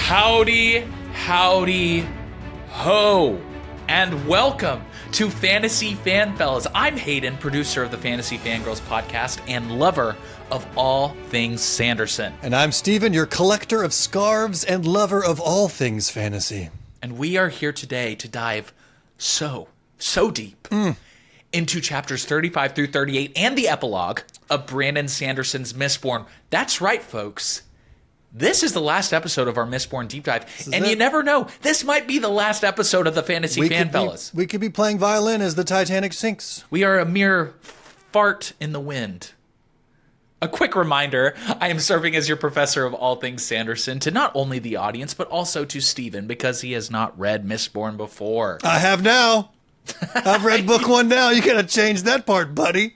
Howdy, howdy, ho, and welcome to Fantasy Fanfellas. I'm Hayden, producer of the Fantasy Fangirls podcast and lover of all things Sanderson. And I'm Steven, your collector of scarves and lover of all things fantasy. And we are here today to dive so deep into chapters 35 through 38 and the epilogue of Brandon Sanderson's Mistborn. That's right, folks. This is the last episode of our Mistborn deep dive, and you never know. This might be the last episode of the Fantasy Fanfellas. We could be playing violin as the Titanic sinks. We are a mere fart in the wind. A quick reminder, I am serving as your professor of all things Sanderson to not only the audience, but also to Steven, because he has not read Mistborn before. I have now. I've read book one now. You gotta change that part, buddy.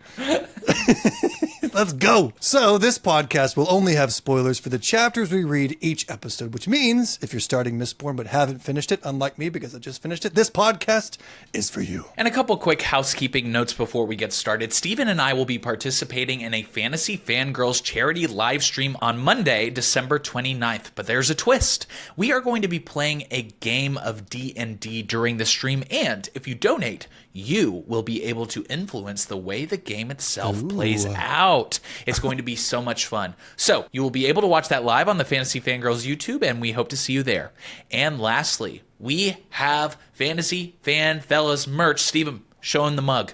Let's go. So this podcast will only have spoilers for the chapters we read each episode, which means if you're starting Mistborn but haven't finished it, unlike me because I just finished it, this podcast is for you. And a couple quick housekeeping notes before we get started. Steven and I will be participating in a Fantasy Fangirls charity live stream on Monday, December 29th. But there's a twist. We are going to be playing a game of D&D during the stream, and if you donate, you will be able to influence the way the game itself plays out. It's going to be so much fun. So you will be able to watch that live on the Fantasy Fangirls YouTube, and we hope to see you there. And lastly, we have Fantasy Fanfellas merch. Steven, showing the mug.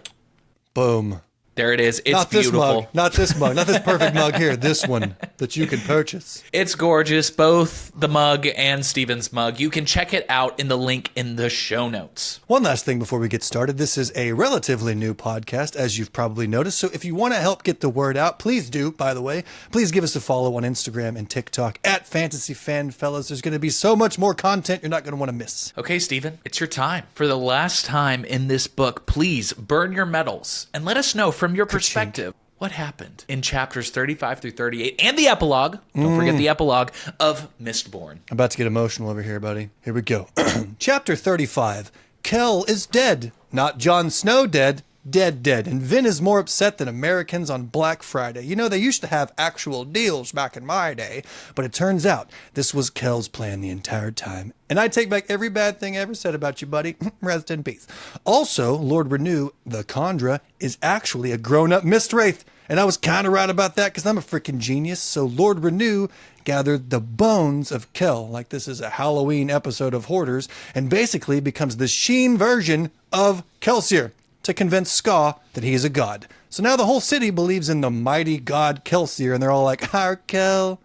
Boom. There it is. It's not beautiful. This mug. Not this mug. Not this perfect mug here. This one that you can purchase. It's gorgeous. Both the mug and Steven's mug. You can check it out in the link in the show notes. One last thing before we get started. This is a relatively new podcast, as you've probably noticed. So if you want to help get the word out, please do, by the way. Please give us a follow on Instagram and TikTok at Fantasy Fanfellas. There's going to be so much more content you're not going to want to miss. Okay, Steven, it's your time. For the last time in this book, please burn your medals and let us know from your perspective what happened in chapters 35 through 38 and the epilogue. Don't forget the epilogue of Mistborn. I'm about to get emotional over here, buddy. Here we go. Chapter 35. Kel is dead. Not Jon Snow dead. Dead. And Vin is more upset than Americans on Black Friday. You know, they used to have actual deals back in my day, but it turns out this was Kel's plan the entire time. And I take back every bad thing I ever said about you, buddy. Rest in peace. Also, Lord Renew, the Khandra, is actually a grown-up Mistwraith. And I was kind of right about that because I'm a freaking genius. So Lord Renew gathered the bones of Kel, like this is a Halloween episode of Hoarders, and basically becomes the Sheen version of Kelsier, to convince Ska that he is a god. So now the whole city believes in the mighty god Kelsier, and they're all like, our Kel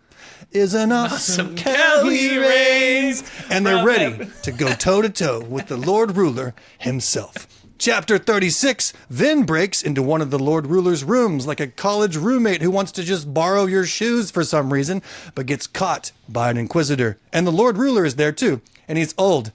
is an awesome Kel, he reigns. And they're ready to go toe-to-toe with the Lord Ruler himself. Chapter 36, Vin breaks into one of the Lord Ruler's rooms like a college roommate who wants to just borrow your shoes for some reason, but gets caught by an Inquisitor. And the Lord Ruler is there too, and he's old.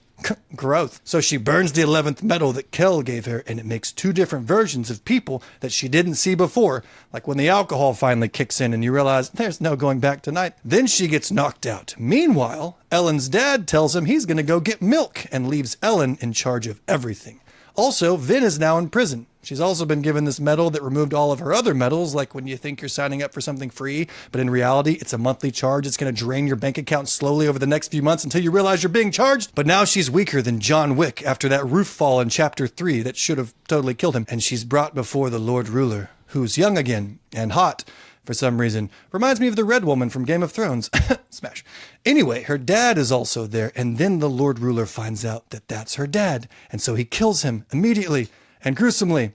Gross. So she burns the 11th medal that Kel gave her, and it makes two different versions of people that she didn't see before. Like when the alcohol finally kicks in and you realize there's no going back tonight. Then she gets knocked out. Meanwhile, Ellen's dad tells him he's going to go get milk and leaves Ellen in charge of everything. Also, Vin is now in prison. She's also been given this medal that removed all of her other medals, like when you think you're signing up for something free, but in reality, it's a monthly charge. It's going to drain your bank account slowly over the next few months until you realize you're being charged. But now she's weaker than John Wick after that roof fall in chapter 3 that should have totally killed him. And she's brought before the Lord Ruler, who's young again and hot for some reason. Reminds me of the Red Woman from Game of Thrones. Smash. Anyway, her dad is also there, and then the Lord Ruler finds out that that's her dad, and so he kills him immediately and gruesomely.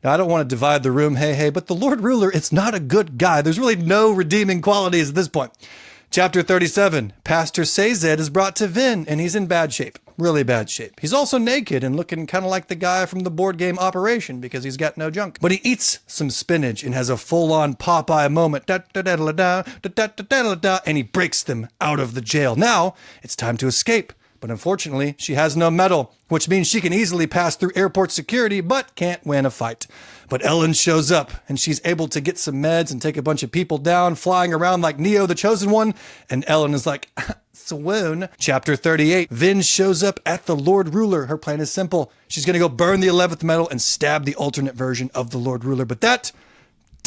Now, I don't want to divide the room, hey, but the Lord Ruler is not a good guy. There's really no redeeming qualities at this point. Chapter 37, Pastor Sazed is brought to Vin, and he's in bad shape. Really bad shape. He's also naked and looking kind of like the guy from the board game Operation because he's got no junk. But he eats some spinach and has a full-on Popeye moment. And he breaks them out of the jail. Now, it's time to escape. But unfortunately, she has no medal, which means she can easily pass through airport security, but can't win a fight. But Ellen shows up, and she's able to get some meds and take a bunch of people down, flying around like Neo, the Chosen One. And Ellen is like, swoon. Chapter 38, Vin shows up at the Lord Ruler. Her plan is simple. She's going to go burn the 11th medal and stab the alternate version of the Lord Ruler. But that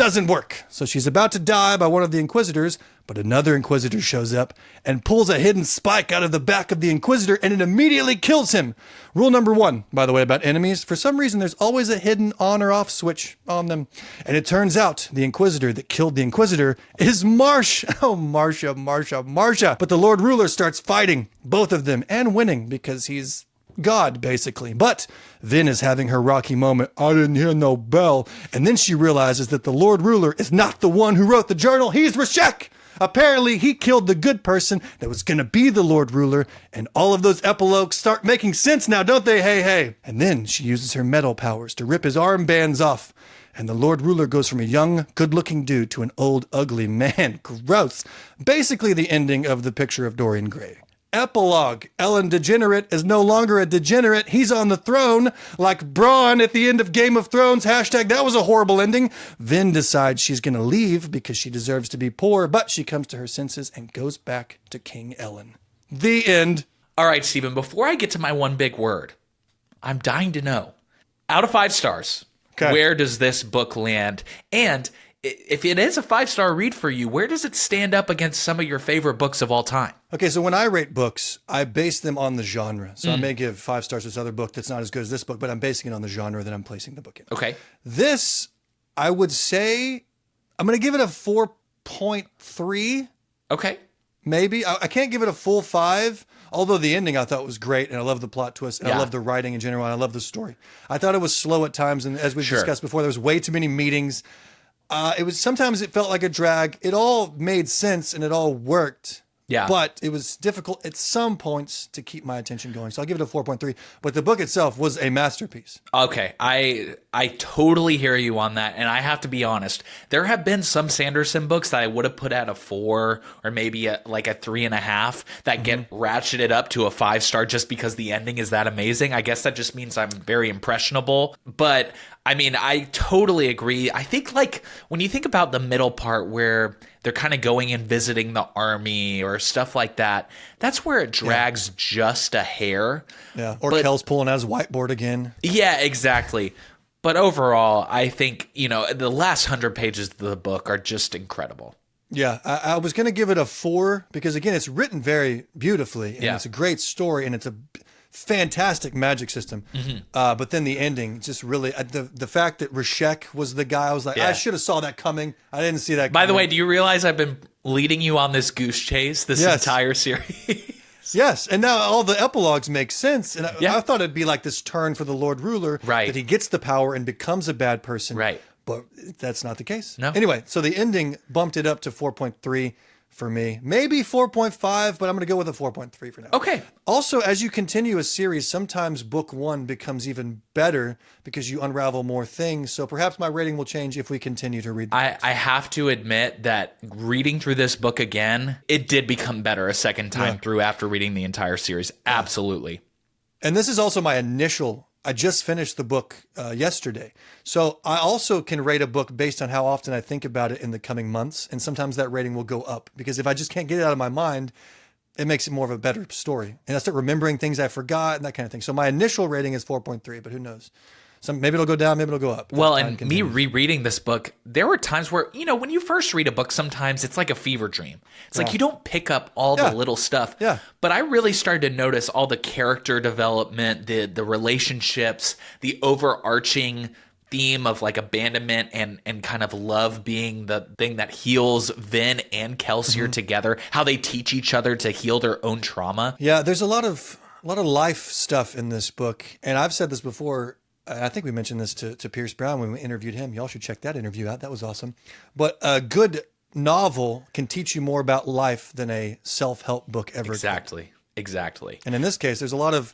doesn't work. So she's about to die by one of the Inquisitors, but another Inquisitor shows up and pulls a hidden spike out of the back of the Inquisitor, and it immediately kills him. Rule number 1, by the way, about enemies, for some reason there's always a hidden on or off switch on them. And it turns out the Inquisitor that killed the Inquisitor is Marsh. Oh, Marsha. But the Lord Ruler starts fighting both of them and winning because he's God, basically. But Vin is having her rocky moment. I didn't hear no bell. And then she realizes that the Lord Ruler is not the one who wrote the journal. He's Rashek. Apparently, he killed the good person that was going to be the Lord Ruler. And all of those epilogues start making sense now, don't they? Hey. And then she uses her metal powers to rip his armbands off. And the Lord Ruler goes from a young, good-looking dude to an old, ugly man. Gross. Basically the ending of The Picture of Dorian Gray. Epilogue. Ellen Degenerate is no longer a degenerate. He's on the throne, like Bronn at the end of Game of Thrones. Hashtag that was a horrible ending. Vin decides she's going to leave because she deserves to be poor, but she comes to her senses and goes back to King Ellen. The end. All right, Stephen, before I get to my one big word, I'm dying to know, out of 5 stars, where does this book land? And if it is a 5-star read for you, where does it stand up against some of your favorite books of all time? Okay, so when I rate books, I base them on the genre. So I may give 5 stars to this other book that's not as good as this book, but I'm basing it on the genre that I'm placing the book in. Okay. This, I would say, I'm going to give it a 4.3. Okay. Maybe. I can't give it a full 5, although the ending I thought was great, and I love the plot twist, and I love the writing in general, and I love the story. I thought it was slow at times, and as we've discussed before, there was way too many meetings. Sometimes it felt like a drag. It all made sense and it all worked. Yeah. But it was difficult at some points to keep my attention going. So I'll give it a 4.3. But the book itself was a masterpiece. Okay. I totally hear you on that. And I have to be honest. There have been some Sanderson books that I would have put at a 4 or maybe like a 3.5 that get ratcheted up to a 5-star just because the ending is that amazing. I guess that just means I'm very impressionable. But I mean, I totally agree. I think like when you think about the middle part where they're kind of going and visiting the army or stuff like that, that's where it drags just a hair. Yeah. Or Kel's pulling out his whiteboard again. Yeah, exactly. But overall, I think, the last 100 pages of the book are just incredible. Yeah, I was going to give it a 4 because, again, it's written very beautifully. And it's a great story and it's a fantastic magic system. But then the ending just really, the fact that Rashek was the guy, I was like, I should have saw that coming. I didn't see that coming. By the way, do you realize I've been leading you on this goose chase this entire series? Yes, and now all the epilogues make sense. And I thought it'd be like this turn for the Lord Ruler, that he gets the power and becomes a bad person. Right. But that's not the case. No. Anyway, so the ending bumped it up to 4.3 for me. Maybe 4.5, but I'm going to go with a 4.3 for now. Okay. Also, as you continue a series, sometimes book 1 becomes even better because you unravel more things. So perhaps my rating will change if we continue to read them. I have to admit that reading through this book again, it did become better a second time through after reading the entire series. Absolutely. And this is also my initial... I just finished the book yesterday. So I also can rate a book based on how often I think about it in the coming months. And sometimes that rating will go up because if I just can't get it out of my mind, it makes it more of a better story. And I start remembering things I forgot and that kind of thing. So my initial rating is 4.3, but who knows? Maybe it'll go down, maybe it'll go up. Well, and me rereading this book, there were times where, when you first read a book, sometimes it's like a fever dream. It's like you don't pick up all the little stuff. Yeah. But I really started to notice all the character development, the relationships, the overarching theme of like abandonment and kind of love being the thing that heals Vin and Kelsier together, how they teach each other to heal their own trauma. Yeah, there's a lot of life stuff in this book. And I've said this before. I think we mentioned this to Pierce Brown when we interviewed him. Y'all should check that interview out. That was awesome. But a good novel can teach you more about life than a self-help book ever Exactly. could. Exactly. And in this case, there's a lot of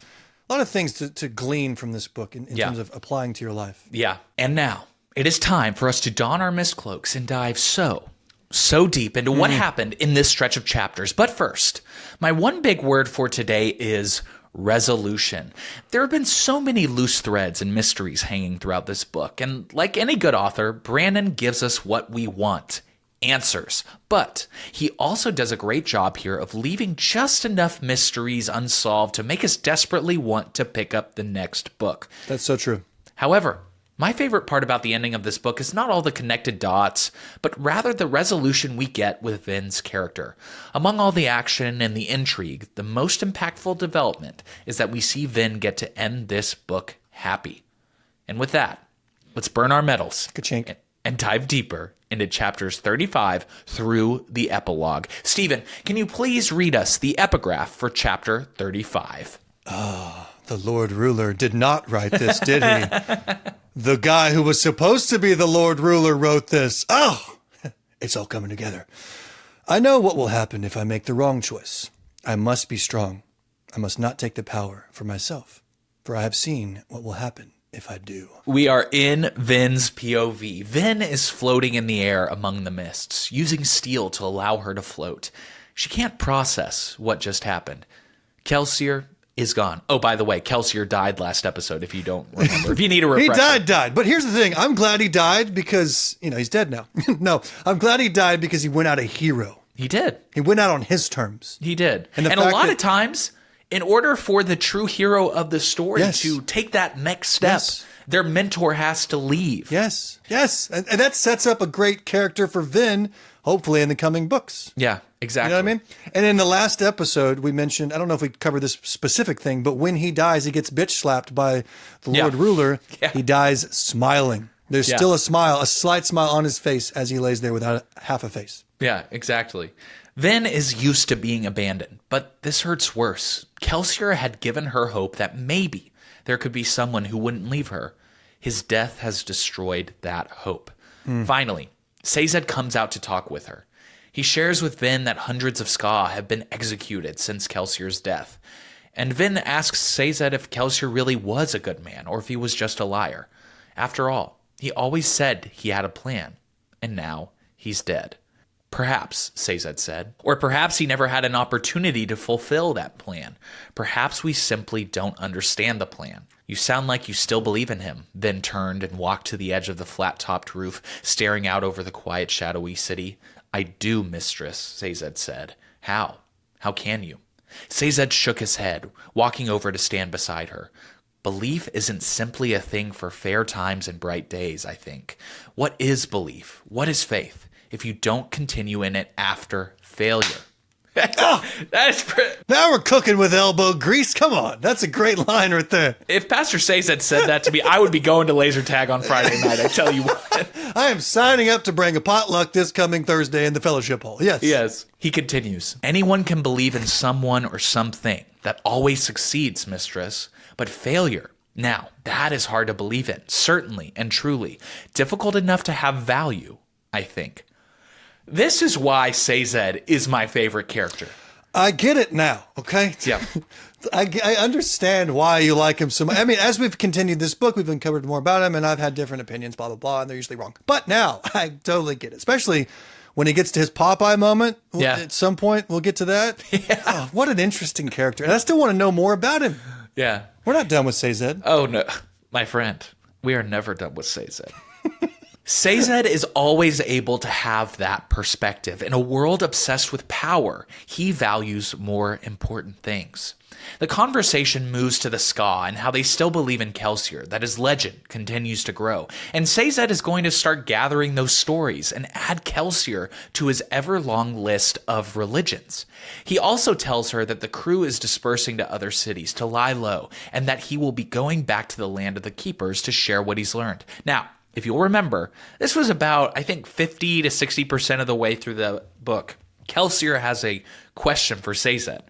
things to glean from this book in terms of applying to your life. Yeah. And now it is time for us to don our mist cloaks and dive so deep into what happened in this stretch of chapters. But first, my one big word for today is resolution. There have been so many loose threads and mysteries hanging throughout this book, and like any good author, Brandon gives us what we want, answers. But he also does a great job here of leaving just enough mysteries unsolved to make us desperately want to pick up the next book. That's so true. However, My favorite part about the ending of this book is not all the connected dots, but rather the resolution we get with Vin's character. Among all the action and the intrigue, the most impactful development is that we see Vin get to end this book happy. And with that, let's burn our medals Ka-chink. and dive deeper into chapters 35 through the epilogue. Stephen, can you please read us the epigraph for chapter 35? The Lord Ruler did not write this, did he? The guy who was supposed to be the Lord Ruler wrote this. Oh, it's all coming together. I know what will happen if I make the wrong choice. I must be strong. I must not take the power for myself, for I have seen what will happen if I do. We are in Vin's POV. Vin is floating in the air among the mists, using steel to allow her to float. She can't process what just happened. Kelsier is gone. Oh, by the way, Kelsier died last episode, if you don't remember. If you need a refresher. He died. But here's the thing. I'm glad he died because, he's dead now. No, I'm glad he died because he went out a hero. He did. He went out on his terms. He did. And a lot of times, in order for the true hero of the story to take that next step, their mentor has to leave. Yes. And that sets up a great character for Vin, hopefully in the coming books. Yeah, exactly. You know what I mean? And in the last episode, we mentioned, I don't know if we covered this specific thing, but when he dies, he gets bitch slapped by the Lord Ruler. Yeah. He dies smiling. There's still a smile, a slight smile on his face as he lays there without half a face. Yeah, exactly. Vin is used to being abandoned, but this hurts worse. Kelsier had given her hope that maybe there could be someone who wouldn't leave her. His death has destroyed that hope. Finally, Sazed comes out to talk with her. He shares with Vin that hundreds of Ska have been executed since Kelsier's death. And Vin asks Sazed if Kelsier really was a good man or if he was just a liar. After all, he always said he had a plan, and now he's dead. Perhaps, Sazed said, or perhaps he never had an opportunity to fulfill that plan. Perhaps we simply don't understand the plan. You sound like you still believe in him. Vin turned and walked to the edge of the flat-topped roof, staring out over the quiet, shadowy city. I do, mistress, Sazed said. How? How can you? Sazed shook his head, walking over to stand beside her. Belief isn't simply a thing for fair times and bright days, I think. What is belief? What is faith? If you don't continue in it after failure. Now we're cooking with elbow grease. Come on. That's a great line right there. If Pastor Sazed said that to me, I would be going to laser tag on Friday night. I tell you what. I am signing up to bring a potluck this coming Thursday in the fellowship hall. Yes. He continues. Anyone can believe in someone or something. That always succeeds, mistress. But failure, now, that is hard to believe in. Certainly and truly. Difficult enough to have value, I think. This is why Sazed is my favorite character. I get it now, okay? Yeah. I understand why you like him so much. I mean, as we've continued this book, we've uncovered more about him, and I've had different opinions, blah, blah, blah, and they're usually wrong. But now, I totally get it. Especially when he gets to his Popeye moment. At some point, we'll get to that. Yeah. Oh, what an interesting character. And I still want to know more about him. Yeah. We're not done with Sazed. Oh, no. My friend, we are never done with Sazed. Sazed is always able to have that perspective. In a world obsessed with power, he values more important things. The conversation moves to the Ska and how they still believe in Kelsier, that his legend continues to grow. And Sazed is going to start gathering those stories and add Kelsier to his ever-long list of religions. He also tells her that the crew is dispersing to other cities to lie low, and that he will be going back to the land of the Keepers to share what he's learned. Now, if you'll remember, this was about, I think, 50 to 60% of the way through the book. Kelsier has a question for Sazed.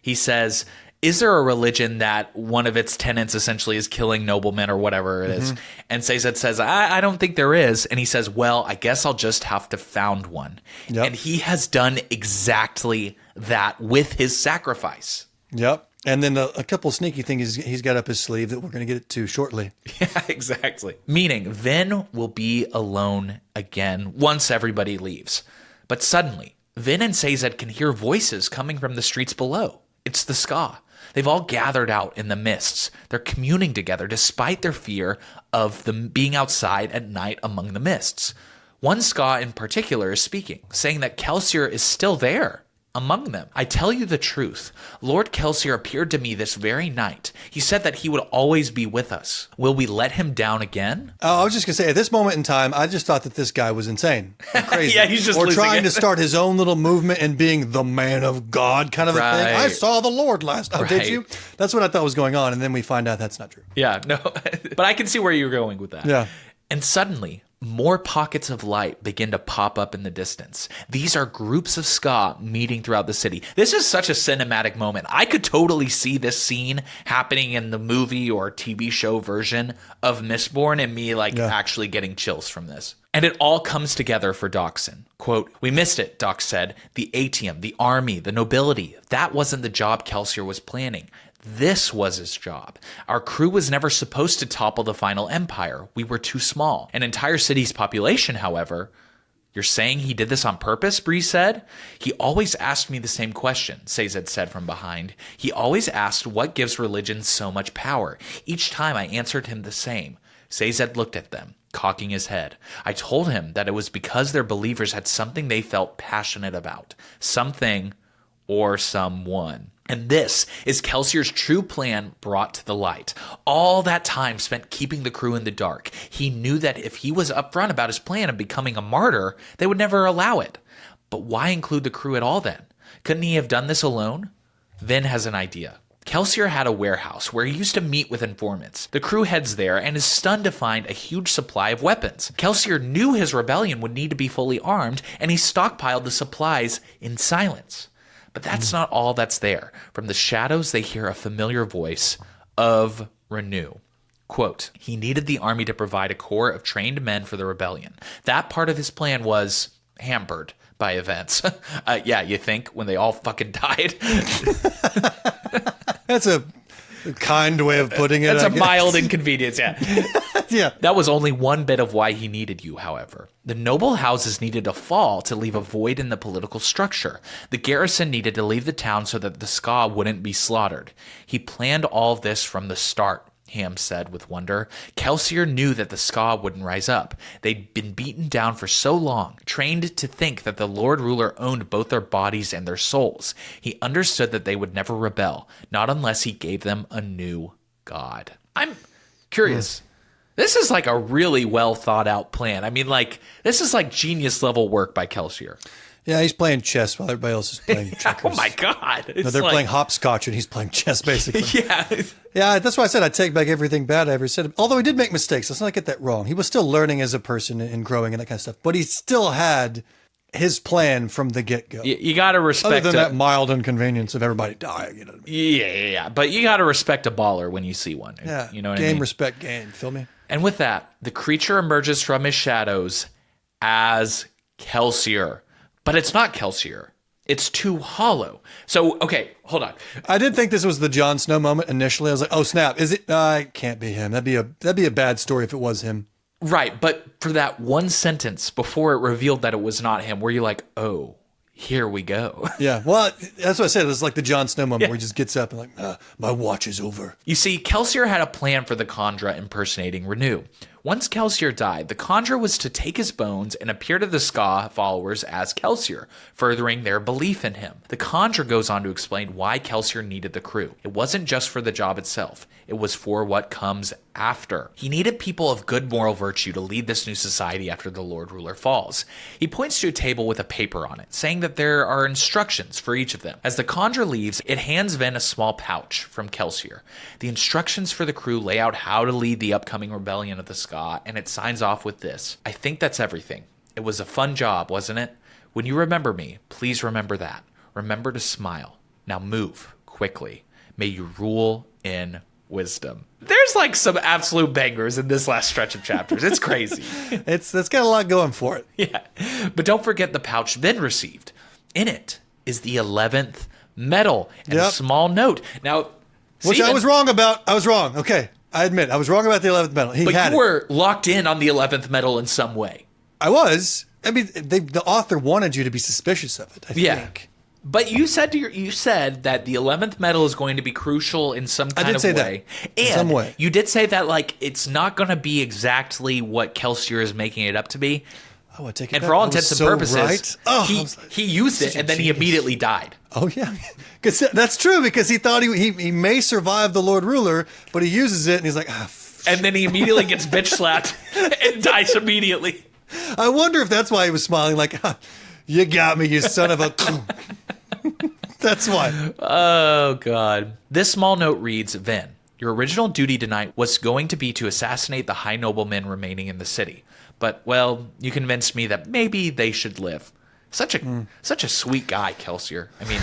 He says, is there a religion that one of its tenets essentially is killing noblemen or whatever it is? And Sazed says, I don't think there is. And he says, well, I guess I'll just have to found one. Yep. And he has done exactly that with his sacrifice. Yep. And then a couple sneaky things he's got up his sleeve that we're going to get to shortly. Yeah, exactly. Meaning, Vin will be alone again once everybody leaves. But suddenly, Vin and Sazed can hear voices coming from the streets below. It's the Ska. They've all gathered out in the mists. They're communing together despite their fear of them being outside at night among the mists. One Ska in particular is speaking, saying that Kelsier is still there, among them. I tell you the truth. Lord Kelsier appeared to me this very night. He said that he would always be with us. Will we let him down again? I was just going to say, at this moment in time, I just thought that this guy was insane. Or crazy. Yeah, he's just or losing trying it. to start his own little movement and being the man of God kind of a thing. I saw the Lord last night. Did you? That's what I thought was going on. And then we find out that's not true. Yeah, no. But I can see where you're going with that. Yeah. And suddenly, more pockets of light begin to pop up in the distance. These are groups of ska meeting throughout the city. This is such a cinematic moment. I could totally see this scene happening in the movie or TV show version of Mistborn and me actually getting chills from this. And it all comes together for Dockson. Quote, "We missed it," Doc said. "The Atium, the army, the nobility. That wasn't the job Kelsier was planning. This was his job. Our crew was never supposed to topple the final empire. We were too small. An entire city's population, however." "You're saying he did this on purpose?" Bree said. "He always asked me the same question," Sazed said from behind. "He always asked what gives religion so much power. Each time I answered him the same." Sazed looked at them, cocking his head. "I told him that it was because their believers had something they felt passionate about. Something or someone. And this is Kelsier's true plan brought to the light. All that time spent keeping the crew in the dark. He knew that if he was upfront about his plan of becoming a martyr, they would never allow it. But why include the crew at all then? Couldn't he have done this alone?" Vin has an idea. Kelsier had a warehouse where he used to meet with informants. The crew heads there and is stunned to find a huge supply of weapons. Kelsier knew his rebellion would need to be fully armed, and he stockpiled the supplies in silence. But that's not all that's there. From the shadows, they hear a familiar voice of Renew. Quote, "He needed the army to provide a corps of trained men for the rebellion. That part of his plan was hampered by events." Yeah, you think, when they all fucking died? That's a kind way of putting it. That's a mild inconvenience, yeah. Yeah. That was only one bit of why he needed you, however. The noble houses needed to fall to leave a void in the political structure. The garrison needed to leave the town so that the ska wouldn't be slaughtered. He planned all this from the start, Ham said with wonder. Kelsier knew that the ska wouldn't rise up. They'd been beaten down for so long, trained to think that the Lord Ruler owned both their bodies and their souls. He understood that they would never rebel, not unless he gave them a new god. I'm curious. This is like a really well thought out plan. I mean, this is like genius level work by Kelsier. Yeah, he's playing chess while everybody else is playing checkers. Oh my God. No, they're playing hopscotch and he's playing chess, basically. Yeah. Yeah, that's why I said I'd take back everything bad I ever said. Although he did make mistakes. Let's not get that wrong. He was still learning as a person and growing and that kind of stuff. But he still had his plan from the get-go. You got to respect Other than that mild inconvenience of everybody dying. You know what I mean? Yeah. But you got to respect a baller when you see one. Yeah. You know what I game, mean? respect, game. Feel me? And with that, the creature emerges from his shadows as Kelsier. But it's not Kelsier. It's too hollow. So, okay, hold on. I did think this was the Jon Snow moment initially. I was like, oh, snap. Is it? It can't be him. That'd be a bad story if it was him. Right, but for that one sentence before it revealed that it was not him, where you're like, oh, here we go. Yeah, well, that's what I said. It's like the Jon Snow moment where he just gets up and like, my watch is over. You see, Kelsier had a plan for the Khandra impersonating Renew. Once Kelsier died, the Khandra was to take his bones and appear to the Ska followers as Kelsier, furthering their belief in him. The Khandra goes on to explain why Kelsier needed the crew. It wasn't just for the job itself. It was for what comes after. He needed people of good moral virtue to lead this new society after the Lord Ruler falls. He points to a table with a paper on it, saying that there are instructions for each of them. As the Khandra leaves, it hands Ven a small pouch from Kelsier. The instructions for the crew lay out how to lead the upcoming rebellion of the Ska, and it signs off with this. I think that's everything. It was a fun job, wasn't it? When you remember me, please remember that. Remember to smile. Now move quickly. May you rule in wisdom. There's like some absolute bangers in this last stretch of chapters. It's crazy. It's got a lot going for it. Yeah. But don't forget the pouch Vin received. In it is the 11th medal and a small note. Now, which I was wrong about. I was wrong. Okay. I admit, I was wrong about the 11th medal. But you were locked in on the 11th medal in some way. I was. I mean, the author wanted you to be suspicious of it, I think. But you said that the 11th medal is going to be crucial in some kind of way. That. In some way. You did say that it's not going to be exactly what Kelsier is making it up to be. Oh, I take it And back. for all I was intents and so purposes, right. Oh, I was like, he used it, such a and then he genius. immediately died. Oh, yeah. Because that's true, because he thought he may survive the Lord Ruler, but he uses it, and he's like, And then he immediately gets bitch slapped and dies immediately. I wonder if that's why he was smiling, like, you got me, you son of a... That's why. Oh, God. This small note reads, Vin, your original duty tonight was going to be to assassinate the high noblemen remaining in the city. But, well, you convinced me that maybe they should live. Such a sweet guy, Kelsier. I mean,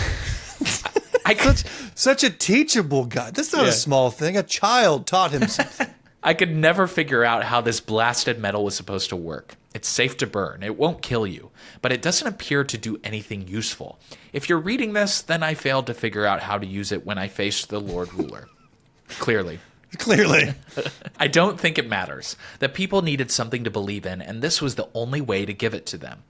I could, Such a teachable guy. That's not Yeah. a small thing. A child taught him something. I could never figure out how this blasted metal was supposed to work. It's safe to burn. It won't kill you, but it doesn't appear to do anything useful. If you're reading this, then I failed to figure out how to use it when I faced the Lord Ruler. Clearly. Clearly. I don't think it matters. That people needed something to believe in, and this was the only way to give it to them.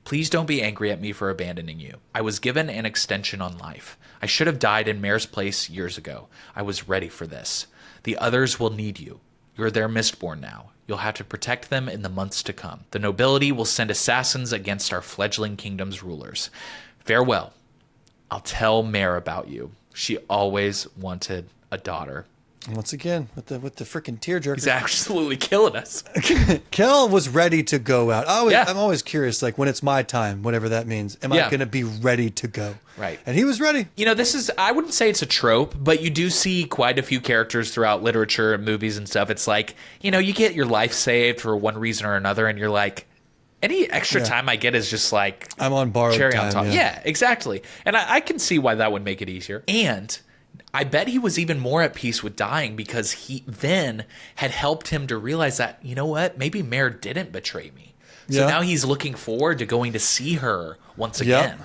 Please don't be angry at me for abandoning you. I was given an extension on life. I should have died in Mayor's Place years ago. I was ready for this. The others will need you. You're their Mistborn now. You'll have to protect them in the months to come. The nobility will send assassins against our fledgling kingdom's rulers. Farewell. I'll tell Mare about you. She always wanted a daughter. Once again, with the freaking tearjerker. He's absolutely killing us. Kel was ready to go out. Yeah. I'm always curious, like, when it's my time, whatever that means, am I Yeah. going to be ready to go? Right. And he was ready. You know, this is, I wouldn't say it's a trope, but you do see quite a few characters throughout literature and movies and stuff. It's like, you know, you get your life saved for one reason or another, and you're like, any extra Yeah. time I get is just like I'm on borrowed cherry time. on top. Yeah, exactly. And I can see why that would make it easier. And I bet he was even more at peace with dying because he then had helped him to realize that, you know what, maybe Mare didn't betray me. So Yeah. now he's looking forward to going to see her once again.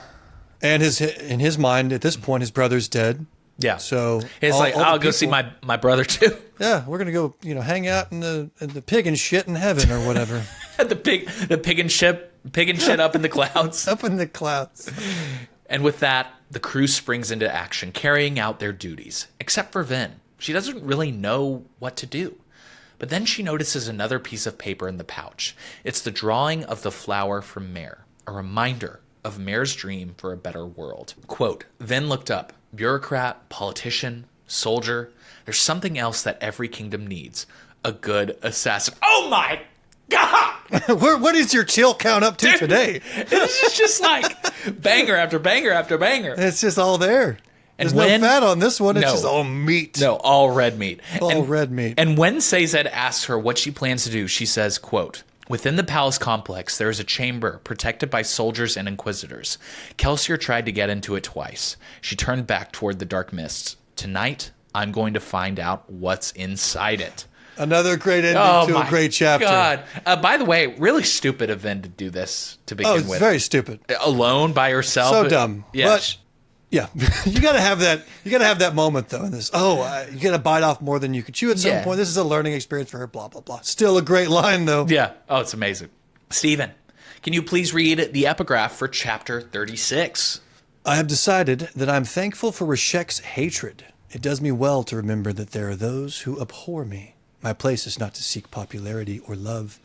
And in his mind, at this point, his brother's dead. Yeah. So It's all- like, all the I'll go see people- my brother too. Yeah, we're gonna go, hang out in the pig and shit in heaven or whatever, the pig and shit up in the clouds. up in the clouds. And with that, the crew springs into action, carrying out their duties. Except for Vin. She doesn't really know what to do. But then she notices another piece of paper in the pouch. It's the drawing of the flower from Mare, a reminder of Mare's dream for a better world. Quote, Vin looked up. Bureaucrat, politician, soldier. There's something else that every kingdom needs. A good assassin. Oh my God! What is your chill count up to today? This is just like banger after banger after banger. It's just all there. And There's when- no fat on this one. It's No. just all meat. No, all red meat. All red meat. And when Sazed asks her what she plans to do, she says, quote, Within the palace complex, there is a chamber protected by soldiers and inquisitors. Kelsier tried to get into it twice. She turned back toward the dark mists. Tonight, I'm going to find out what's inside it. Another great ending to a great chapter. God. By the way, really stupid of Vin to do this to begin Oh, it's with. very stupid. Alone by herself. So dumb. Yeah. But yeah, you gotta have that. You gotta have that moment though. In this, you gotta bite off more than you can chew at some Yeah. point. This is a learning experience for her. Blah blah blah. Still a great line though. Yeah. Oh, it's amazing. Steven, can you please read the epigraph for chapter 36? I have decided that I'm thankful for Reshek's hatred. It does me well to remember that there are those who abhor me. My place is not to seek popularity or love.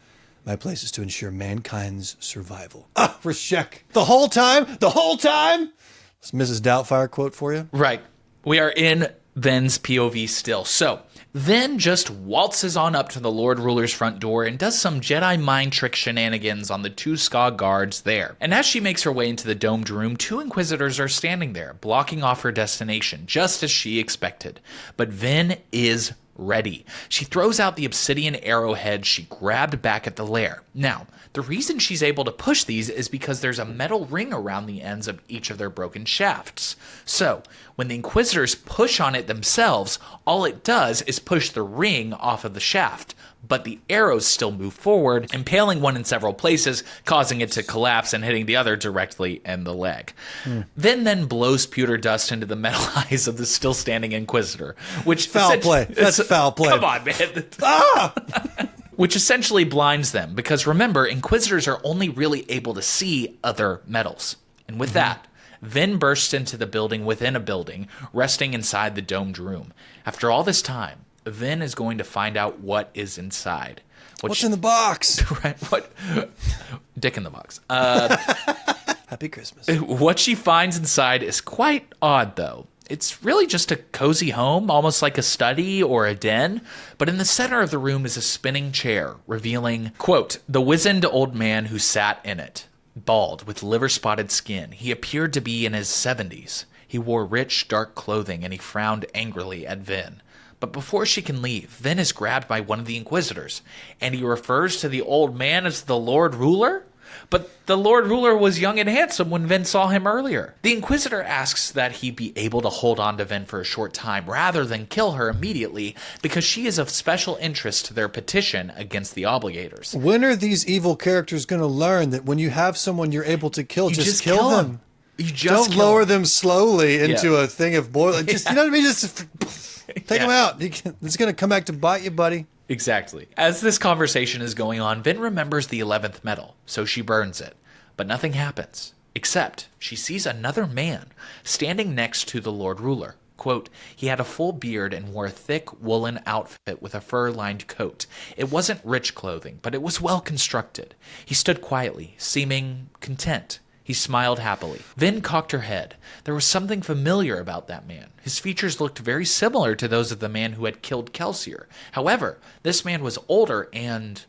My place is to ensure mankind's survival. Ah, Reshek. The whole time. It's Mrs. Doubtfire quote for you. Right. We are in Ven's POV still. So, Ven just waltzes on up to the Lord Ruler's front door and does some Jedi mind trick shenanigans on the two Ska guards there. And as she makes her way into the domed room, two Inquisitors are standing there, blocking off her destination, just as she expected. But Ven is ready. She throws out the obsidian arrowhead she grabbed back at the lair. Now, the reason she's able to push these is because there's a metal ring around the ends of each of their broken shafts. So, when the Inquisitors push on it themselves, all it does is push the ring off of the shaft, but the arrows still move forward, impaling one in several places, causing it to collapse and hitting the other directly in the leg. Then blows pewter dust into the metal eyes of the still standing Inquisitor, which Foul play. That's foul play. Come on, man. Which essentially blinds them, because remember, Inquisitors are only really able to see other metals. And with that, Vin bursts into the building within a building, resting inside the domed room. After all this time, Vin is going to find out what is inside. What's in the box? Right? What? Dick in the box. Happy Christmas. What she finds inside is quite odd, though. It's really just a cozy home, almost like a study or a den, but in the center of the room is a spinning chair, revealing, quote, the wizened old man who sat in it. Bald, with liver-spotted skin, he appeared to be in his 70s. He wore rich, dark clothing, and he frowned angrily at Vin. But before she can leave, Vin is grabbed by one of the Inquisitors, and he refers to the old man as the Lord Ruler? But the Lord Ruler was young and handsome when Vin saw him earlier. The Inquisitor asks that he be able to hold on to Vin for a short time rather than kill her immediately because she is of special interest to their petition against the Obligators. When are these evil characters going to learn that when you have someone you're able to kill, just kill them? You just don't lower them slowly into a thing of boiling. Just you know what I mean? Just take them out. It's going to come back to bite you, buddy. Exactly. As this conversation is going on, Vin remembers the 11th medal, so she burns it. But nothing happens, except she sees another man standing next to the Lord Ruler. Quote, he had a full beard and wore a thick woolen outfit with a fur-lined coat. It wasn't rich clothing, but it was well constructed. He stood quietly, seeming content. He smiled happily. Vin cocked her head. There was something familiar about that man. His features looked very similar to those of the man who had killed Kelsier. However, this man was older and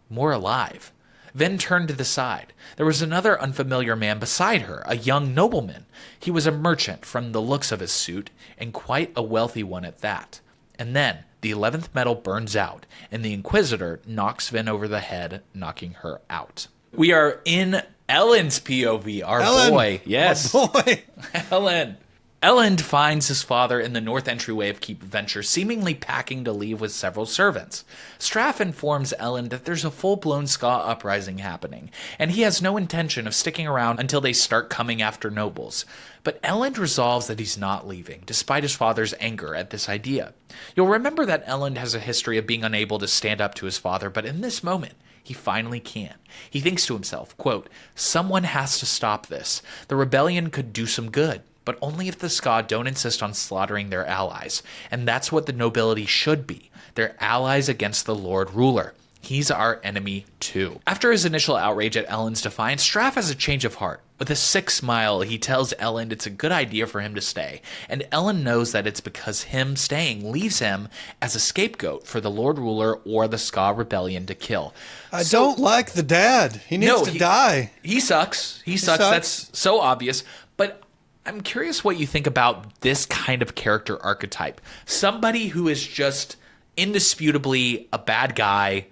more alive. Vin turned to the side. There was another unfamiliar man beside her, a young nobleman. He was a merchant from the looks of his suit, and quite a wealthy one at that. And then the 11th medal burns out, and the Inquisitor knocks Vin over the head, knocking her out. We are in Elend's POV, our boy. Yes. My boy. Elend. Elend finds his father in the north entryway of Keep Venture, seemingly packing to leave with several servants. Straff informs Elend that there's a full-blown ska uprising happening, and he has no intention of sticking around until they start coming after nobles. But Elend resolves that he's not leaving, despite his father's anger at this idea. You'll remember that Elend has a history of being unable to stand up to his father, but in this moment, he finally can. He thinks to himself, quote, someone has to stop this. The rebellion could do some good, but only if the Ska don't insist on slaughtering their allies. And that's what the nobility should be. They're allies against the Lord Ruler. He's our enemy too. After his initial outrage at Elend's defiance, Straff has a change of heart. With a sick smile, he tells Elend it's a good idea for him to stay, and Elend knows that it's because him staying leaves him as a scapegoat for the Lord Ruler or the Ska rebellion to kill. I don't like the dad. He needs to die. He sucks. He sucks. That's so obvious. But I'm curious what you think about this kind of character archetype. Somebody who is just indisputably a bad guy,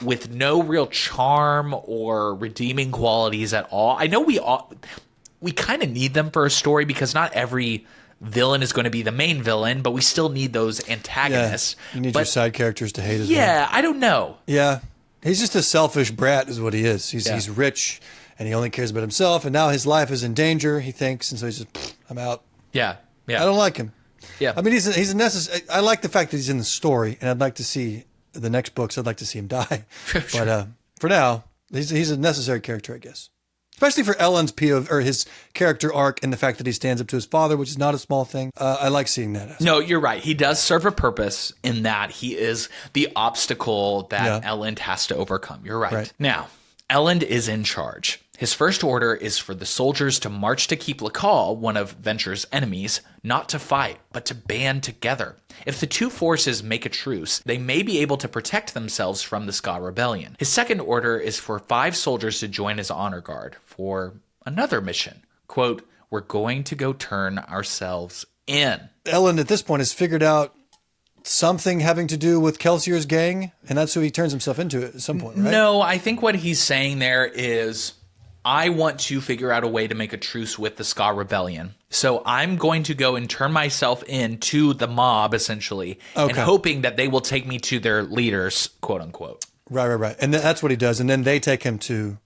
with no real charm or redeeming qualities at all. I know we kind of need them for a story because not every villain is going to be the main villain, but we still need those antagonists. Yeah, you need your side characters to hate as well. Yeah, I don't know. Yeah, he's just a selfish brat is what he is. He's rich and he only cares about himself, and now his life is in danger, he thinks, and so he's just, I'm out. Yeah. I don't like him. Yeah. I mean, he's a necessary. I like the fact that he's in the story, and I'd like to see the next books. I'd like to see him die. Sure. But for now, he's a necessary character, I guess. Especially for Elend's POV, or his character arc, and the fact that he stands up to his father, which is not a small thing. I like seeing that aspect. No, you're right. He does serve a purpose in that he is the obstacle that Elend has to overcome. You're right. Now, Elend is in charge. His first order is for the soldiers to march to Keep Lakal, one of Venture's enemies, not to fight, but to band together. If the two forces make a truce, they may be able to protect themselves from the Ska rebellion. His second order is for 5 soldiers to join his honor guard for another mission. Quote, we're going to go turn ourselves in. Elend at this point has figured out something having to do with Kelsier's gang, and that's who he turns himself into at some point, right? No, I think what he's saying there is, I want to figure out a way to make a truce with the Ska rebellion. So I'm going to go and turn myself in to the mob, essentially, and hoping that they will take me to their leaders, quote unquote. Right. And that's what he does. And then they take him to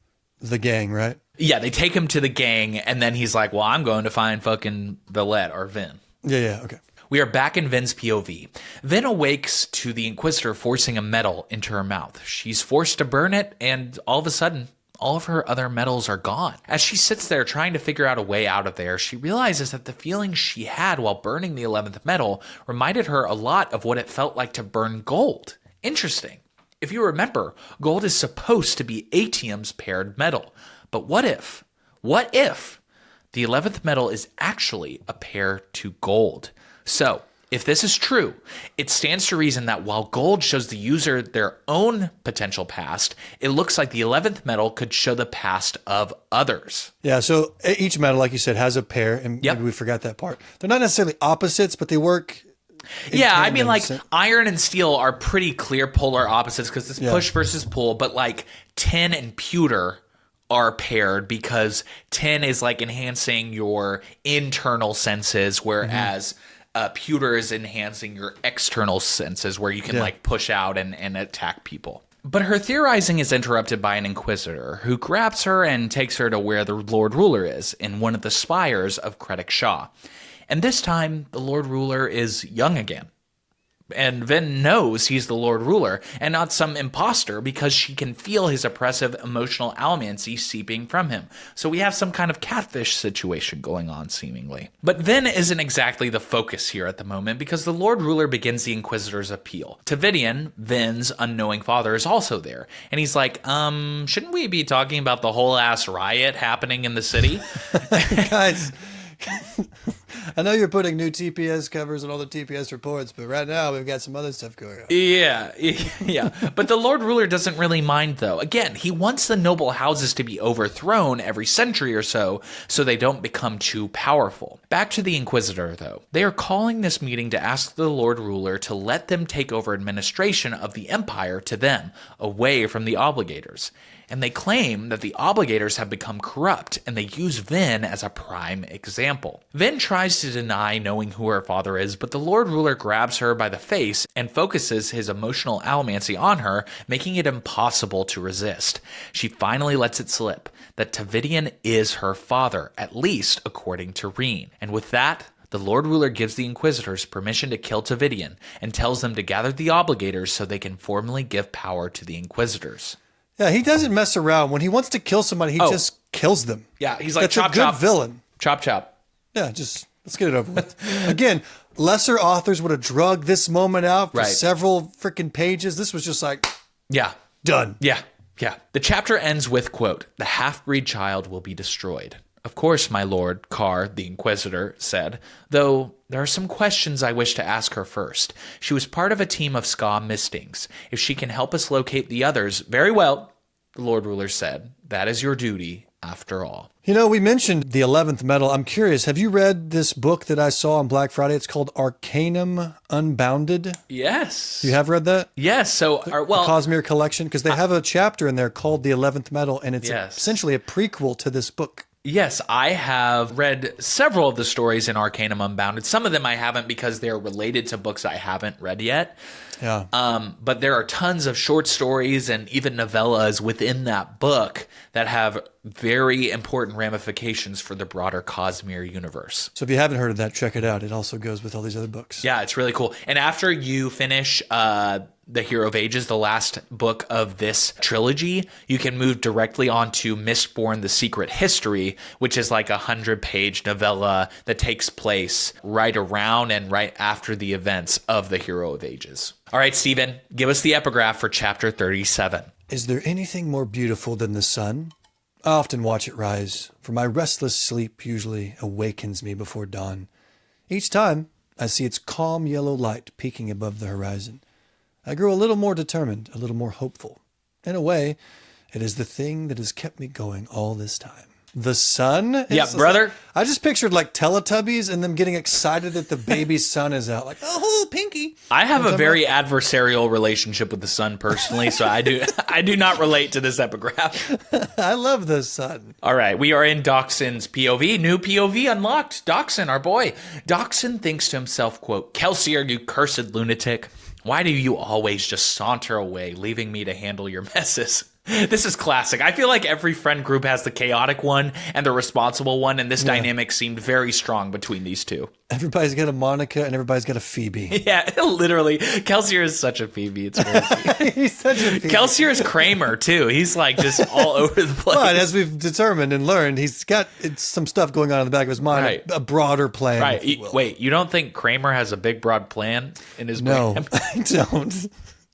the gang, right? Yeah, they take him to the gang, and then he's like, well, I'm going to find fucking Villette or Vin. Yeah, okay. We are back in Vin's POV. Vin awakes to the Inquisitor forcing a medal into her mouth. She's forced to burn it, and all of a sudden, all of her other medals are gone. As she sits there trying to figure out a way out of there, she realizes that the feeling she had while burning the 11th medal reminded her a lot of what it felt like to burn gold. Interesting. If you remember, gold is supposed to be Atium's paired metal. But what if the 11th metal is actually a pair to gold? So, if this is true, it stands to reason that while gold shows the user their own potential past, it looks like the 11th metal could show the past of others. Yeah, so each metal, like you said, has a pair, and maybe we forgot that part. They're not necessarily opposites, but they work. Yeah, I mean, like, iron and steel are pretty clear polar opposites because it's push versus pull, but like tin and pewter are paired because tin is like enhancing your internal senses, whereas pewter is enhancing your external senses where you can like push out and attack people. But her theorizing is interrupted by an inquisitor who grabs her and takes her to where the Lord Ruler is in one of the spires of Credit Shaw. And this time, the Lord Ruler is young again. And Vin knows he's the Lord Ruler and not some imposter because she can feel his oppressive emotional alliancy seeping from him. So we have some kind of catfish situation going on, seemingly. But Vin isn't exactly the focus here at the moment because the Lord Ruler begins the Inquisitor's appeal. Tavidian, Vin's unknowing father, is also there. And he's like, shouldn't we be talking about the whole ass riot happening in the city? Guys, I know you're putting new TPS covers on all the TPS reports, but right now we've got some other stuff going on. Yeah. But the Lord Ruler doesn't really mind, though. Again, he wants the noble houses to be overthrown every century or so they don't become too powerful. Back to the Inquisitor, though. They are calling this meeting to ask the Lord Ruler to let them take over administration of the Empire to them, away from the Obligators. And they claim that the Obligators have become corrupt, and they use Vin as a prime example. Vin tries to deny knowing who her father is, but the Lord Ruler grabs her by the face and focuses his emotional alliancy on her, making it impossible to resist. She finally lets it slip that Tavidian is her father, at least according to Reen. And with that, the Lord Ruler gives the Inquisitors permission to kill Tavidian and tells them to gather the Obligators so they can formally give power to the Inquisitors. Yeah, he doesn't mess around. When he wants to kill somebody, he just kills them. Yeah, he's like, that's chop, a good chop. villain. Chop, chop. Yeah, just let's get it over with. Again, lesser authors would have drugged this moment out for several freaking pages. This was just like, done. Yeah. The chapter ends with, quote, "The half-breed child will be destroyed. Of course, my lord, Carr, the Inquisitor, said, though there are some questions I wish to ask her first. She was part of a team of Ska Mistings. If she can help us locate the others, very well," the Lord Ruler said. "That is your duty, after all." You know, we mentioned the 11th metal. I'm curious, have you read this book that I saw on Black Friday? It's called Arcanum Unbounded. Yes. You have read that? Yes. So, the Cosmere collection? Because they have a chapter in there called the 11th metal, and it's essentially a prequel to this book. Yes, I have read several of the stories in Arcanum Unbounded. Some of them I haven't because they're related to books I haven't read yet. Yeah. But there are tons of short stories and even novellas within that book that have very important ramifications for the broader Cosmere universe. So if you haven't heard of that, check it out. It also goes with all these other books. Yeah, it's really cool. And after you finish The Hero of Ages, the last book of this trilogy, you can move directly onto Mistborn, The Secret History, which is like a 100-page novella that takes place right around and right after the events of The Hero of Ages. All right, Steven, give us the epigraph for chapter 37. Is there anything more beautiful than the sun? I often watch it rise, for my restless sleep usually awakens me before dawn. Each time, I see its calm yellow light peeking above the horizon. I grow a little more determined, a little more hopeful. In a way, it is the thing that has kept me going all this time. The sun? Yeah, brother. I just pictured like Teletubbies and them getting excited that the baby's sun is out. Like, oh, Pinky. I have a very adversarial relationship with the sun personally, so I do not relate to this epigraph. I love the sun. All right, we are in Dockson's POV. New POV unlocked. Dockson, our boy. Dockson thinks to himself, quote, "Kelsier, you cursed lunatic. Why do you always just saunter away, leaving me to handle your messes?" This is classic. I feel like every friend group has the chaotic one and the responsible one, and this dynamic seemed very strong between these two. Everybody's got a Monica and everybody's got a Phoebe. Yeah, literally. Kelsier is such a Phoebe. It's crazy. He's such a Phoebe. Kelsier is Kramer, too. He's like just all over the place. But as we've determined and learned, he's got some stuff going on in the back of his mind, right. a broader plan. Right. Wait, you don't think Kramer has a big, broad plan in his brain? No, I don't.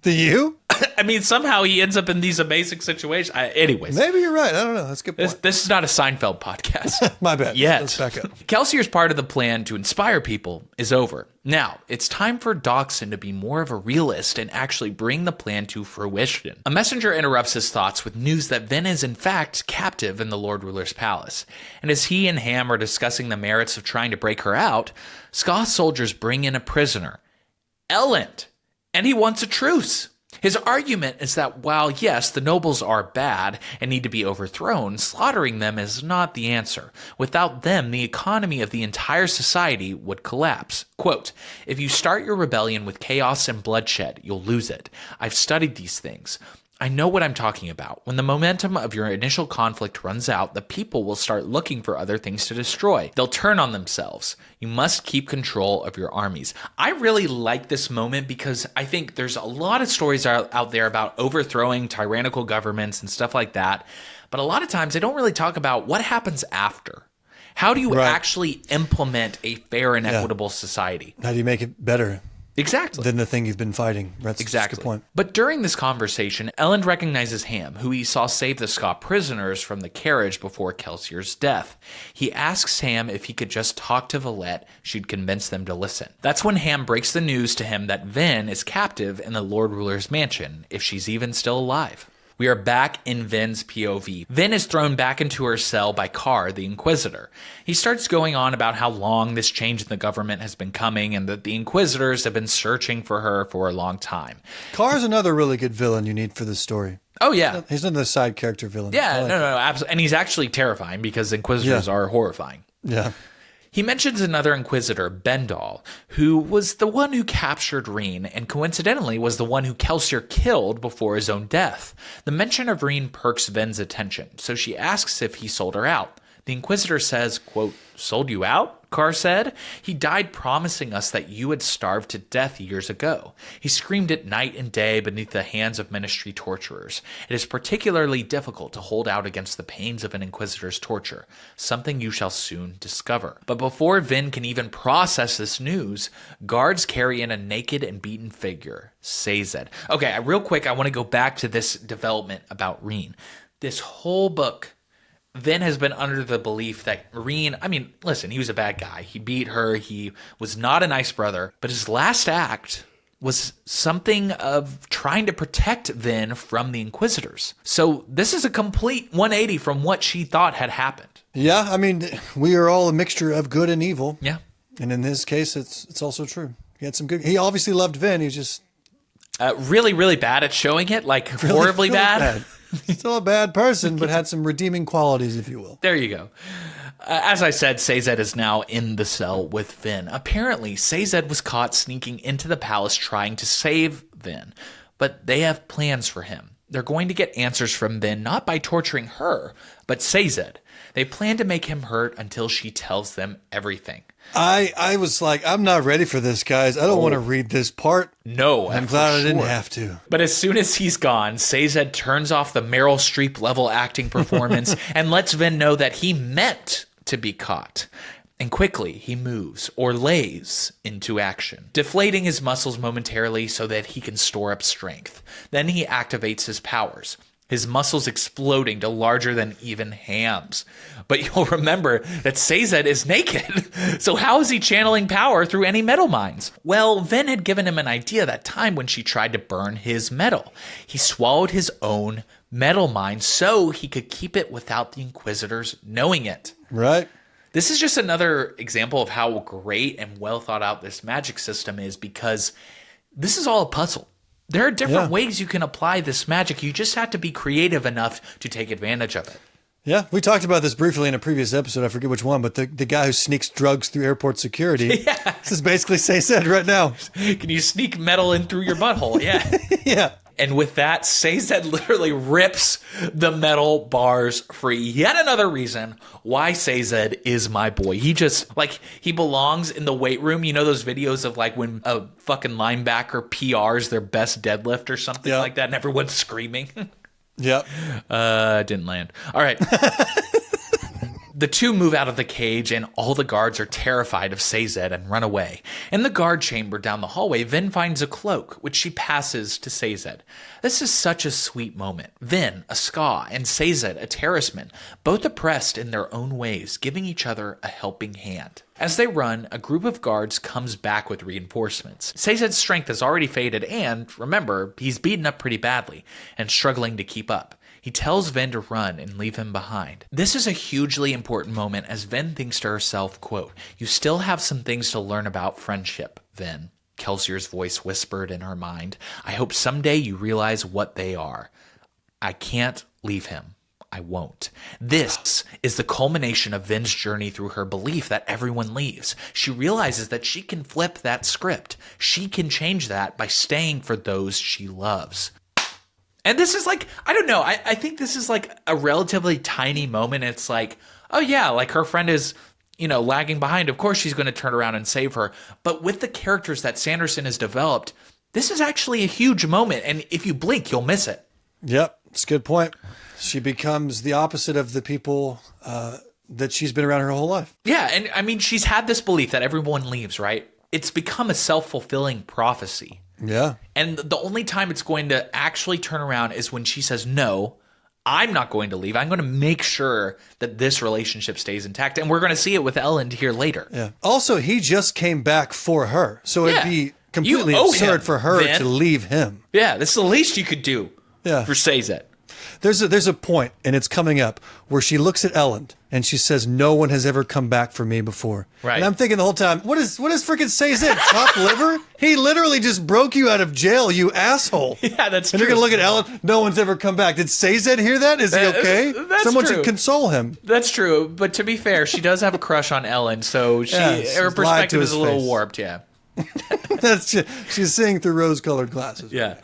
Do you? I mean, somehow he ends up in these amazing situations. Anyways. Maybe you're right. I don't know. That's a good point. This is not a Seinfeld podcast. My bad. Yet. Let's back up. Kelsier's part of the plan to inspire people is over. Now, it's time for Dachshund to be more of a realist and actually bring the plan to fruition. A messenger interrupts his thoughts with news that Vin is in fact captive in the Lord Ruler's palace. And as he and Ham are discussing the merits of trying to break her out, Skoth soldiers bring in a prisoner, Elend, and he wants a truce. His argument is that while, yes, the nobles are bad and need to be overthrown, slaughtering them is not the answer. Without them, the economy of the entire society would collapse. Quote, if you start your rebellion with chaos and bloodshed, you'll lose it. I've studied these things. I know what I'm talking about. When the momentum of your initial conflict runs out, the people will start looking for other things to destroy. They'll turn on themselves. You must keep control of your armies. I really like this moment because I think there's a lot of stories out there about overthrowing tyrannical governments and stuff like that. But a lot of times they don't really talk about what happens after. How do you actually implement a fair and equitable society? How do you make it better? Exactly. Than the thing you've been fighting. That's exactly. a good point. But during this conversation, Elend recognizes Ham, who he saw save the Scott prisoners from the carriage before Kelsier's death. He asks Ham if he could just talk to Valette, she'd convince them to listen. That's when Ham breaks the news to him that Vin is captive in the Lord Ruler's mansion, if she's even still alive. We are back in Vin's POV. Vin is thrown back into her cell by Carr, the Inquisitor. He starts going on about how long this change in the government has been coming and that the Inquisitors have been searching for her for a long time. Carr's another really good villain you need for this story. Oh, yeah. He's another side character villain. Yeah, no, absolutely. And he's actually terrifying because Inquisitors are horrifying. Yeah. He mentions another Inquisitor, Bendal, who was the one who captured Reen and coincidentally was the one who Kelsier killed before his own death. The mention of Reen perks Ven's attention, so she asks if he sold her out. The Inquisitor says, quote, sold you out? Carr said. He died promising us that you had starved to death years ago. He screamed it night and day beneath the hands of ministry torturers. It is particularly difficult to hold out against the pains of an Inquisitor's torture, something you shall soon discover. But before Vin can even process this news, guards carry in a naked and beaten figure, Sazed. Okay, real quick, I want to go back to this development about Reen. This whole book, Vin has been under the belief that Reen, I mean, listen, he was a bad guy. He beat her. He was not a nice brother. But his last act was something of trying to protect Vin from the Inquisitors. So this is a complete 180 from what she thought had happened. Yeah, I mean, we are all a mixture of good and evil. Yeah. And in this case, it's also true. He had some good... He obviously loved Vin. He was just... really, really bad at showing it. Like, horribly bad. Still a bad person, but had some redeeming qualities, if you will. There you go. As I said, Sazed is now in the cell with Vin. Apparently, Sazed was caught sneaking into the palace trying to save Vin, but they have plans for him. They're going to get answers from Vin not by torturing her, but Sazed. They plan to make him hurt until she tells them everything. I was like, I'm not ready for this, guys. I don't want to read this part. No, I'm glad I didn't have to. But as soon as he's gone, Sazed turns off the Meryl Streep level acting performance and lets Vin know that he meant to be caught. And quickly, he moves, or lays, into action, deflating his muscles momentarily so that he can store up strength. Then he activates his powers, his muscles exploding to larger than even Ham's. But you'll remember that Sazed is naked, so how is he channeling power through any metal mines? Well, Vin had given him an idea that time when she tried to burn his metal. He swallowed his own metal mine so he could keep it without the Inquisitors knowing it. Right. This is just another example of how great and well thought out this magic system is because this is all a puzzle. There are different ways you can apply this magic. You just have to be creative enough to take advantage of it. Yeah, we talked about this briefly in a previous episode. I forget which one, but the guy who sneaks drugs through airport security. Yeah. This is basically Sazed right now. Can you sneak metal in through your butthole? Yeah. Yeah. And with that, Sazed literally rips the metal bars free. Yet another reason why Sazed is my boy. He just, like, he belongs in the weight room. You know those videos of, like, when a fucking linebacker PRs their best deadlift or something like that, and everyone's screaming? Yep. Didn't land. All right. The two move out of the cage, and all the guards are terrified of Sazed and run away. In the guard chamber down the hallway, Vin finds a cloak, which she passes to Sazed. This is such a sweet moment. Vin, a Ska, and Sazed, a Terraceman, both oppressed in their own ways, giving each other a helping hand. As they run, a group of guards comes back with reinforcements. Sazed's strength has already faded, and, remember, he's beaten up pretty badly and struggling to keep up. He tells Vin to run and leave him behind. This is a hugely important moment as Vin thinks to herself, quote, "You still have some things to learn about friendship, Vin." Kelsier's voice whispered in her mind. "I hope someday you realize what they are. I can't leave him. I won't." This is the culmination of Vin's journey through her belief that everyone leaves. She realizes that she can flip that script. She can change that by staying for those she loves. And this is like, I don't know, I think this is like a relatively tiny moment. It's like, oh yeah, like her friend is, lagging behind. Of course she's going to turn around and save her. But with the characters that Sanderson has developed, this is actually a huge moment. And if you blink, you'll miss it. Yep, it's a good point. She becomes the opposite of the people that she's been around her whole life. Yeah, and I mean, she's had this belief that everyone leaves, right? It's become a self-fulfilling prophecy. Yeah. And the only time it's going to actually turn around is when she says, no, I'm not going to leave. I'm going to make sure that this relationship stays intact. And we're going to see it with Ellen here later. Yeah. Also, he just came back for her. So it'd be completely absurd for her to leave him. Yeah, this is the least you could do for Sazed. There's a point, and it's coming up, where she looks at Ellen and she says, "No one has ever come back for me before." Right. And I'm thinking the whole time, what is freaking Sazed? Chopped liver? He literally just broke you out of jail, you asshole. Yeah, that's true. And you're gonna look at Ellen. No one's ever come back. Did Sazed hear that? Is he okay? Someone should console him. That's true. But to be fair, she does have a crush on Ellen, so her perspective is a little warped. Yeah. She's seeing through rose-colored glasses. Yeah.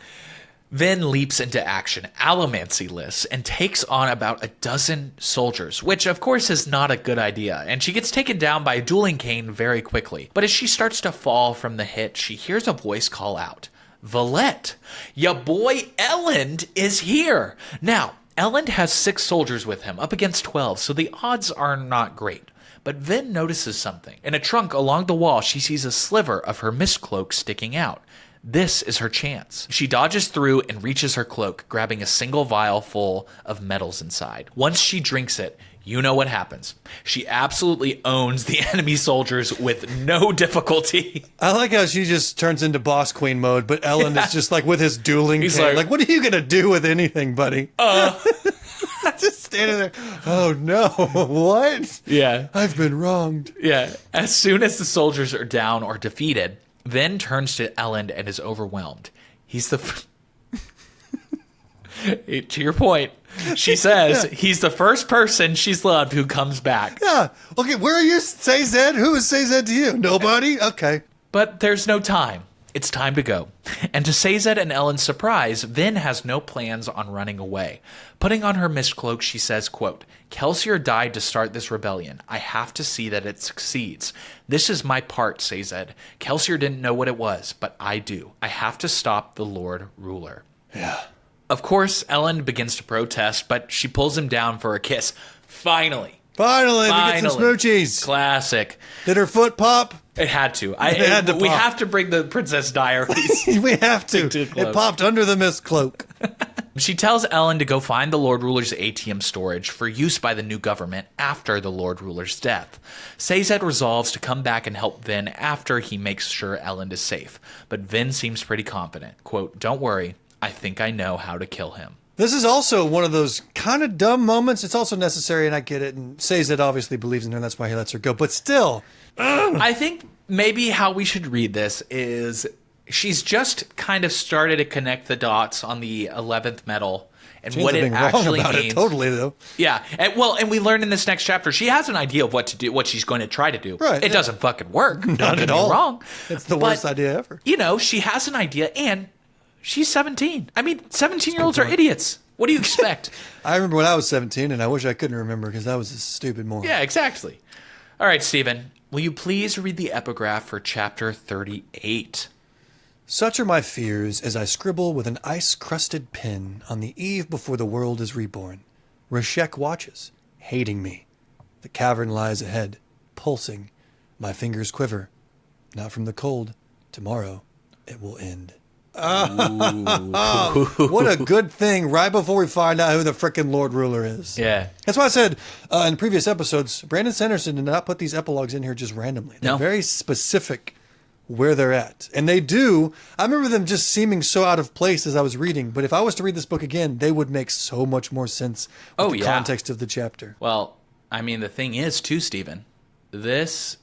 Vin leaps into action, allomancy lists, and takes on about a dozen soldiers, which of course is not a good idea, and she gets taken down by a dueling cane very quickly. But as she starts to fall from the hit, she hears a voice call out, "Valette, ya boy Elend is here." Now, Elend has 6 soldiers with him, up against 12, so the odds are not great. But Vin notices something. In a trunk along the wall, she sees a sliver of her mist cloak sticking out. This is her chance. She dodges through and reaches her cloak, grabbing a single vial full of metals inside. Once she drinks it, you know what happens. She absolutely owns the enemy soldiers with no difficulty. I like how she just turns into boss queen mode, but Ellen is just like with his dueling cane. Like, what are you going to do with anything, buddy? Just standing there. Oh no, what? Yeah. I've been wronged. Yeah. As soon as the soldiers are down or defeated, Vin turns to Ellen and is overwhelmed. He's the... to your point, she says he's the first person she's loved who comes back. Yeah. Okay, where are you, Sazed? Who is Sazed to you? Nobody? Okay. But there's no time. It's time to go. And to Sazed and Ellen's surprise, Vin has no plans on running away. Putting on her mist cloak, she says, quote, "Kelsier died to start this rebellion. I have to see that it succeeds. This is my part, Sazed. Kelsier didn't know what it was, but I do. I have to stop the Lord Ruler." Yeah. Of course, Ellen begins to protest, but she pulls him down for a kiss. Finally, we get some smoochies. Classic. Did her foot pop? It had to. We have to bring the Princess Diaries. We have to. It popped under the mist cloak. She tells Ellen to go find the Lord Ruler's ATM storage for use by the new government after the Lord Ruler's death. Sazed resolves to come back and help Vin after he makes sure Ellen is safe. But Vin seems pretty confident. Quote, "Don't worry, I think I know how to kill him." This is also one of those kind of dumb moments. It's also necessary, and I get it. And Sazed obviously believes in her, and that's why he lets her go. But still. I think maybe how we should read this is she's just kind of started to connect the dots on the 11th metal and what it actually means. Totally, though. Yeah. And we learn in this next chapter, she has an idea of what to do, what she's going to try to do. Right. It doesn't fucking work. Not at all. Wrong. It's the worst idea ever. She has an idea, and she's 17. I mean, 17-year-olds are idiots. What do you expect? I remember when I was 17, and I wish I couldn't remember because I was a stupid moron. Yeah, exactly. All right, Stephen, will you please read the epigraph for chapter 38? "Such are my fears as I scribble with an ice-crusted pen on the eve before the world is reborn. Reshek watches, hating me. The cavern lies ahead, pulsing. My fingers quiver. Not from the cold. Tomorrow, it will end. What a good thing right before we find out who the frickin' Lord Ruler is. Yeah. That's why I said in previous episodes, Brandon Sanderson did not put these epilogues in here just randomly. They're very specific where they're at. And they do. I remember them just seeming so out of place as I was reading. But if I was to read this book again, they would make so much more sense with the context of the chapter. Well, I mean, the thing is, too, Stephen, this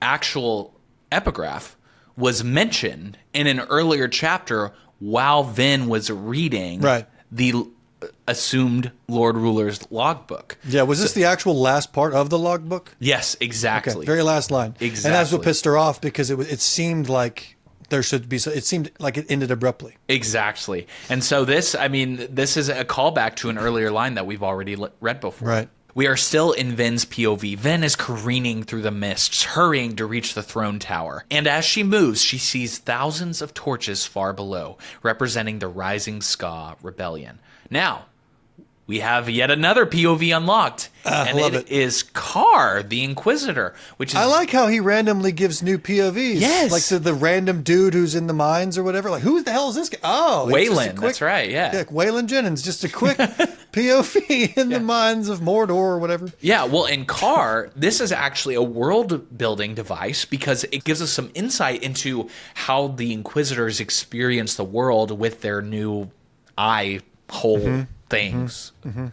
actual epigraph was mentioned in an earlier chapter while Vin was reading the assumed Lord Ruler's logbook. Yeah, was this the actual last part of the logbook? Yes, exactly. Okay, very last line. Exactly. And that's what pissed her off because it seemed like there should be. It seemed like it ended abruptly. Exactly. And so this is a callback to an earlier line that we've already read before. Right. We are still in Vin's POV. Vin is careening through the mists, hurrying to reach the throne tower. And as she moves, she sees thousands of torches far below, representing the rising Ska rebellion. Now, we have yet another POV unlocked, and it is Carr, the Inquisitor, which is... I like how he randomly gives new POVs. Yes. Like the random dude who's in the mines or whatever. Like, who the hell is this guy? Oh, Waylon, that's right, yeah. Waylon Jennings, just a quick POV in the mines of Mordor or whatever. Yeah, well, in Carr, this is actually a world-building device because it gives us some insight into how the Inquisitors experience the world with their new eye hole things.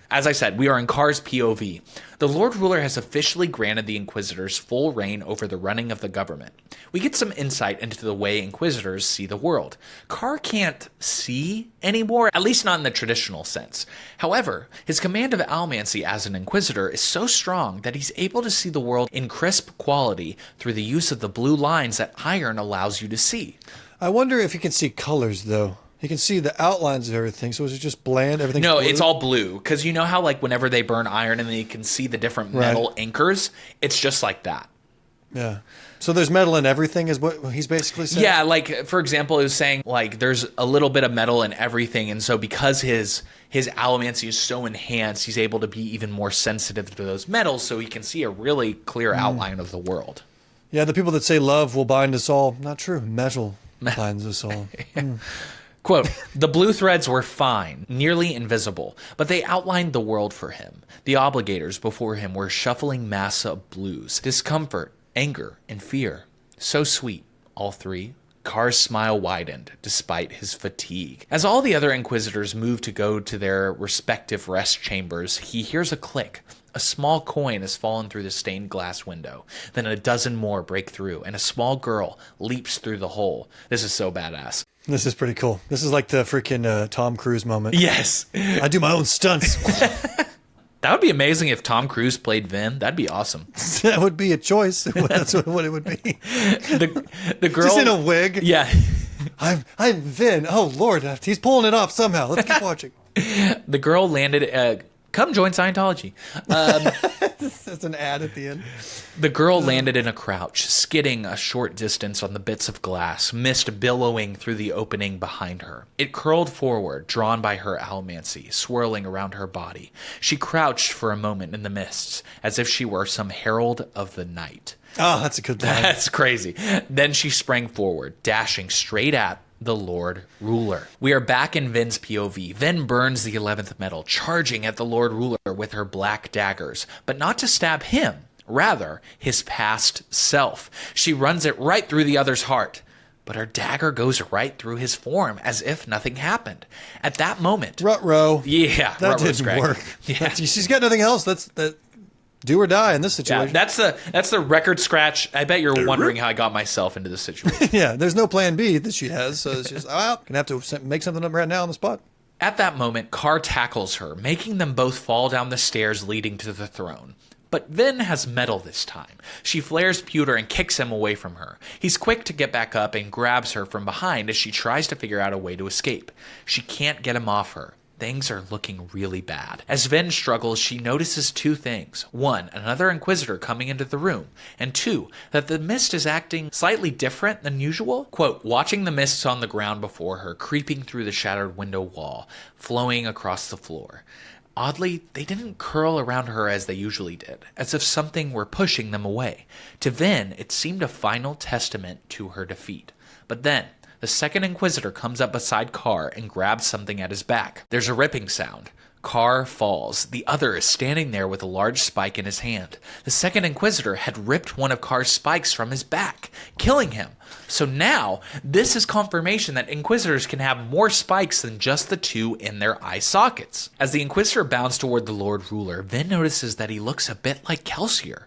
As I said, we are in Carr's POV. The Lord Ruler has officially granted the Inquisitors full reign over the running of the government. We get some insight into the way Inquisitors see the world. Carr can't see anymore, at least not in the traditional sense. However, his command of Almancy as an Inquisitor is so strong that he's able to see the world in crisp quality through the use of the blue lines that iron allows you to see. I wonder if you can see colors, though. You can see the outlines of everything. So is it just bland? Everything's No, blue? it's all blue. Because you know how, like, whenever they burn iron and then you can see the different metal anchors? It's just like that. Yeah. So there's metal in everything is what he's basically saying? Yeah, like, for example, it was saying, like, there's a little bit of metal in everything. And so because his allomancy is so enhanced, he's able to be even more sensitive to those metals so he can see a really clear outline of the world. Yeah, the people that say love will bind us all. Not true. Metal binds us all. Quote, the blue threads were fine, nearly invisible, but they outlined the world for him. The obligators before him were a shuffling mass of blues, discomfort, anger, and fear. So sweet, all three. Carr's smile widened, despite his fatigue. As all the other Inquisitors move to go to their respective rest chambers, he hears a click. A small coin has fallen through the stained glass window. Then a dozen more break through, and a small girl leaps through the hole. This is so badass. This is pretty cool. This is like the freaking Tom Cruise moment. Yes. I do my own stunts. That would be amazing if Tom Cruise played Vin. That'd be awesome. That would be a choice. That's what it would be. The girl... Just in a wig. Yeah. I'm Vin. Oh, Lord. He's pulling it off somehow. Let's keep watching. The girl landed... come join Scientology. That's an ad at the end. The girl landed in a crouch, skidding a short distance on the bits of glass, mist billowing through the opening behind her. It curled forward, drawn by her almancy, swirling around her body. She crouched for a moment in the mists, as if she were some herald of the night. Oh, that's a good line. That's crazy. Then she sprang forward, dashing straight at the Lord Ruler. We are back in Vin's POV. Vin burns the 11th metal, charging at the Lord Ruler with her black daggers, but not to stab him, rather his past self. She runs it right through the other's heart, but her dagger goes right through his form as if nothing happened. At that moment... Ruh-roh. Yeah. That didn't work. Yeah. She's got nothing else. That's do or die in this situation. Yeah, that's the record scratch. I bet you're wondering how I got myself into this situation. Yeah, there's no plan B that she has, so it's just, gonna have to make something up right now on the spot. At that moment, Carr tackles her, making them both fall down the stairs leading to the throne. But Vin has mettle this time. She flares Pewter and kicks him away from her. He's quick to get back up and grabs her from behind as she tries to figure out a way to escape. She can't get him off her. Things are looking really bad. As Vin struggles, she notices two things. One, another Inquisitor coming into the room. And two, that the mist is acting slightly different than usual. Quote, watching the mists on the ground before her, creeping through the shattered window wall, flowing across the floor. Oddly, they didn't curl around her as they usually did, as if something were pushing them away. To Vin, it seemed a final testament to her defeat. But then, the second Inquisitor comes up beside Carr and grabs something at his back. There's a ripping sound. Carr falls. The other is standing there with a large spike in his hand. The second Inquisitor had ripped one of Carr's spikes from his back, killing him. So now, this is confirmation that Inquisitors can have more spikes than just the two in their eye sockets. As the Inquisitor bounds toward the Lord Ruler, Vin notices that he looks a bit like Kelsier.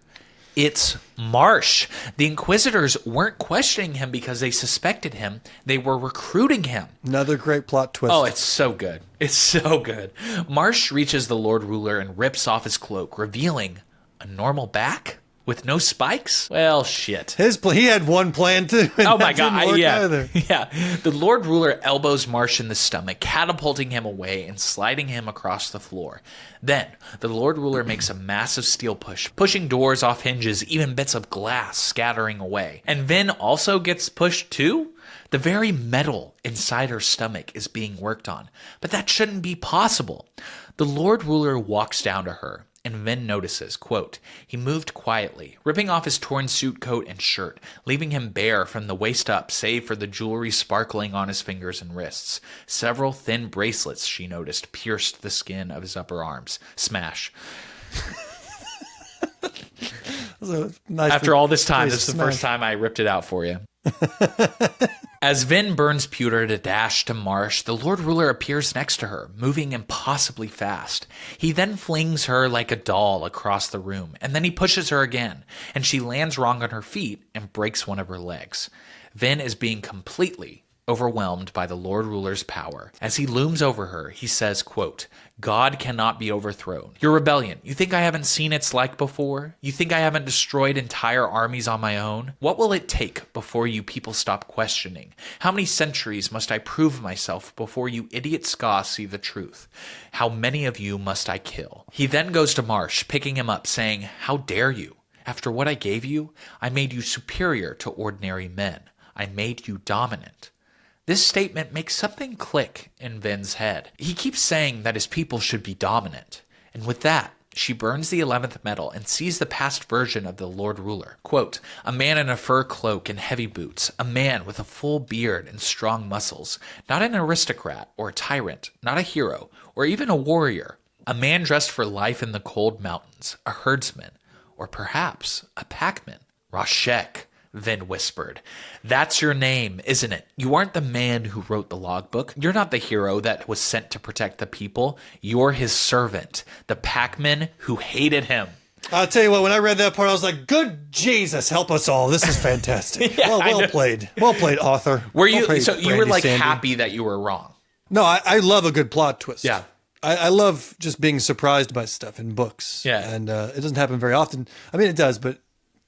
It's Marsh. The Inquisitors weren't questioning him because they suspected him. They were recruiting him. Another great plot twist. Oh, it's so good. It's so good. Marsh reaches the Lord Ruler and rips off his cloak, revealing a normal back with no spikes? Well, shit. He had one plan too. Oh my god, yeah. Either. Yeah. The Lord Ruler elbows Marsh in the stomach, catapulting him away and sliding him across the floor. Then, the Lord Ruler makes a massive steel push, pushing doors off hinges, even bits of glass scattering away. And Vin also gets pushed too? The very metal inside her stomach is being worked on. But that shouldn't be possible. The Lord Ruler walks down to her, and Vin notices, quote, he moved quietly, ripping off his torn suit coat and shirt, leaving him bare from the waist up, save for the jewelry sparkling on his fingers and wrists. Several thin bracelets, she noticed, pierced the skin of his upper arms. Smash. After all this time, this is the first time I ripped it out for you. As Vin burns pewter to dash to Marsh, the Lord Ruler appears next to her, moving impossibly fast. He then flings her like a doll across the room, and then he pushes her again, and she lands wrong on her feet and breaks one of her legs. Vin is being completely overwhelmed by the Lord Ruler's power. As he looms over her, he says, quote, God cannot be overthrown. Your rebellion, you think I haven't seen its like before? You think I haven't destroyed entire armies on my own? What will it take before you people stop questioning? How many centuries must I prove myself before you idiot Ska see the truth? How many of you must I kill? He then goes to Marsh, picking him up, saying, how dare you? After what I gave you, I made you superior to ordinary men. I made you dominant. This statement makes something click in Vin's head. He keeps saying that his people should be dominant. And with that, she burns the 11th metal and sees the past version of the Lord Ruler. Quote, a man in a fur cloak and heavy boots, a man with a full beard and strong muscles, not an aristocrat or a tyrant, not a hero, or even a warrior. A man dressed for life in the cold mountains, a herdsman, or perhaps a packman. Rashek. Vin whispered. That's your name, isn't it? You aren't the man who wrote the logbook. You're not the hero that was sent to protect the people. You're his servant, the packman who hated him. I'll tell you what, when I read that part, I was like, good Jesus, help us all. This is fantastic. Yeah, well played. Well played, author. Were you, well played, so you were like Sandy. happy that you were wrong? No, I love a good plot twist. Yeah. I love just being surprised by stuff in books. Yeah. And it doesn't happen very often. I mean, it does, but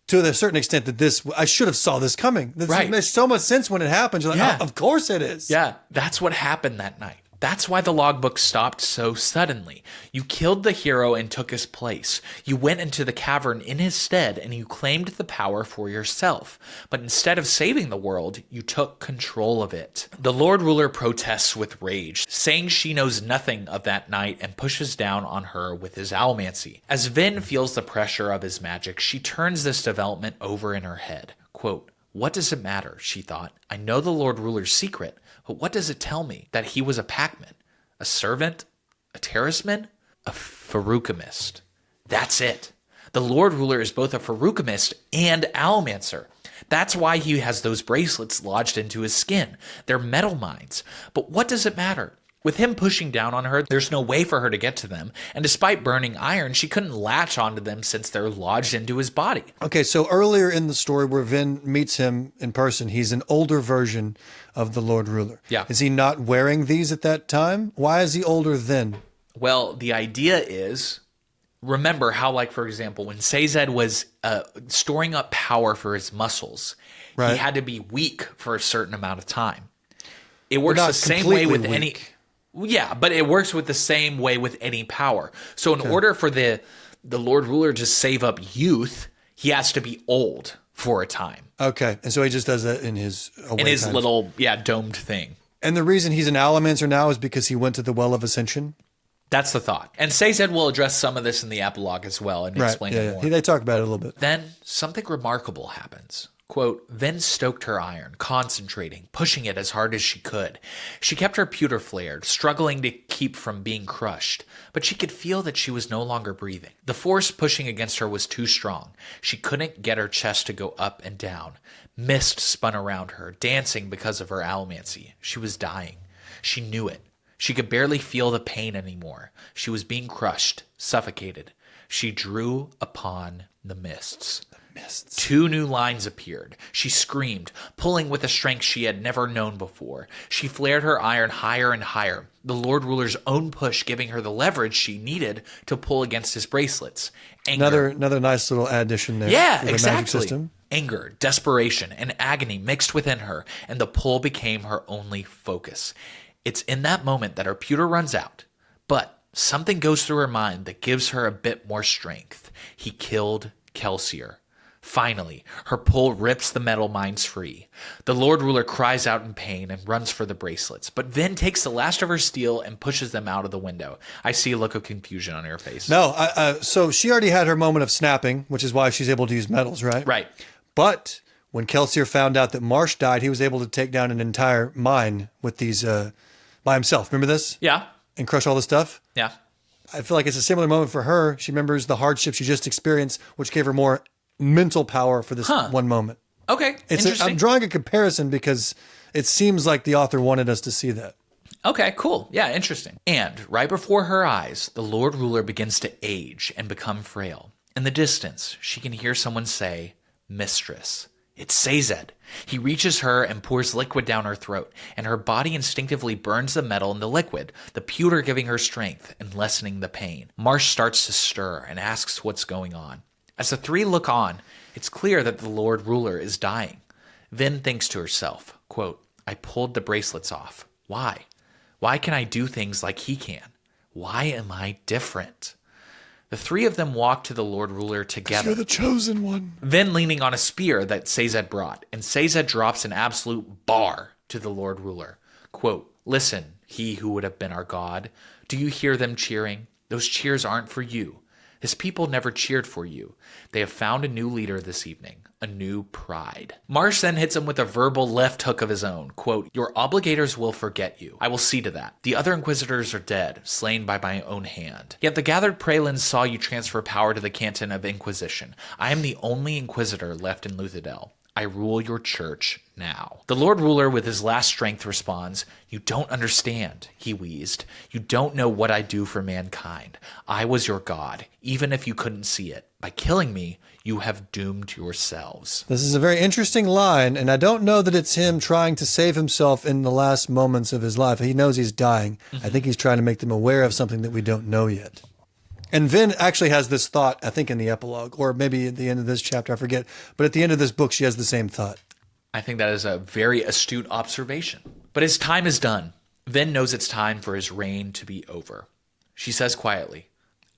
to a certain extent that I should have saw this coming. Right. It makes so much sense when it happens. You're like, Yeah. oh, of course it is. Yeah, that's what happened that night. That's why the logbook stopped so suddenly. You killed the hero and took his place. You went into the cavern in his stead and you claimed the power for yourself. But instead of saving the world, you took control of it. The Lord Ruler protests with rage, saying she knows nothing of that night and pushes down on her with his allomancy. As Vin feels the pressure of his magic, she turns this development over in her head. Quote, what does it matter, she thought. I know the Lord Ruler's secret. But what does it tell me? That he was a packman, a servant, a terraceman, a Farukamist. That's it. The Lord Ruler is both a Farukamist and allomancer. That's why he has those bracelets lodged into his skin. They're metal mines. But what does it matter? With him pushing down on her, there's no way for her to get to them. And despite burning iron, she couldn't latch onto them since they're lodged into his body. Okay, so earlier in the story where Vin meets him in person, he's an older version of the Lord Ruler. Yeah. Is he not wearing these at that time? Why is he older then? Well, the idea is, remember how, like, for example, when Sazed was storing up power for his muscles, Right. he had to be weak for a certain amount of time. It works the same way with any... Yeah, but it works with the same way with any power. So in order for the Lord Ruler to save up youth, he has to be old for a time. Okay, and so he just does that in his away times. Little, domed thing. And the reason he's an allomancer now is because he went to the Well of Ascension? That's the thought. And Sazed will address some of this in the epilogue as well and explain it more. They talk about it a little bit. Then something remarkable happens. Quote, Vin stoked her iron, concentrating, pushing it as hard as she could. She kept her pewter flared, struggling to keep from being crushed, but she could feel that she was no longer breathing. The force pushing against her was too strong. She couldn't get her chest to go up and down. Mist spun around her, dancing because of her allomancy. She was dying. She knew it. She could barely feel the pain anymore. She was being crushed, suffocated. She drew upon the mists. Two new lines appeared. She screamed, pulling with a strength she had never known before. She flared her iron higher and higher, the Lord Ruler's own push giving her the leverage she needed to pull against his bracelets. Another nice little addition there. Yeah, exactly. Anger, desperation, and agony mixed within her, and the pull became her only focus. It's in that moment that her pewter runs out, but something goes through her mind that gives her a bit more strength. He killed Kelsier. Finally, her pull rips the metal mines free. The Lord Ruler cries out in pain and runs for the bracelets, but Vin takes the last of her steel and pushes them out of the window. I see a look of confusion on her face. No, so she already had her moment of snapping, which is why she's able to use metals, right? Right. But when Kelsier found out that Marsh died, he was able to take down an entire mine with these by himself. Remember this? Yeah. And crush all the stuff? Yeah. I feel like it's a similar moment for her. She remembers the hardship she just experienced, which gave her more mental power for this one moment. Okay, interesting. I'm drawing a comparison because it seems like the author wanted us to see that. Okay, cool. Yeah, interesting. And right before her eyes, the Lord Ruler begins to age and become frail. In the distance, she can hear someone say, Mistress. It's Sazed. He reaches her and pours liquid down her throat, and her body instinctively burns the metal in the liquid, the pewter giving her strength and lessening the pain. Marsh starts to stir and asks what's going on. As the three look on, it's clear that the Lord Ruler is dying. Vin thinks to herself, quote, I pulled the bracelets off. Why? Why can I do things like he can? Why am I different? The three of them walk to the Lord Ruler together. You're the chosen one. Vin leaning on a spear that Sazed brought, and Sazed drops an absolute bar to the Lord Ruler. Quote, Listen, he who would have been our God. Do you hear them cheering? Those cheers aren't for you. His people never cheered for you. They have found a new leader this evening, a new pride. Marsh then hits him with a verbal left hook of his own. Quote, Your obligators will forget you. I will see to that. The other inquisitors are dead, slain by my own hand. Yet the gathered Pralins saw you transfer power to the canton of Inquisition. I am the only inquisitor left in Luthadel. I rule your church now. The Lord Ruler, with his last strength, responds, You don't understand, he wheezed. You don't know what I do for mankind. I was your God, even if you couldn't see it. By killing me, you have doomed yourselves. This is a very interesting line, and I don't know that it's him trying to save himself in the last moments of his life. He knows he's dying. I think he's trying to make them aware of something that we don't know yet. And Vin actually has this thought, I think, in the epilogue, or maybe at the end of this chapter, I forget. But at the end of this book, she has the same thought. I think that is a very astute observation. But his time is done. Vin knows it's time for his reign to be over. She says quietly,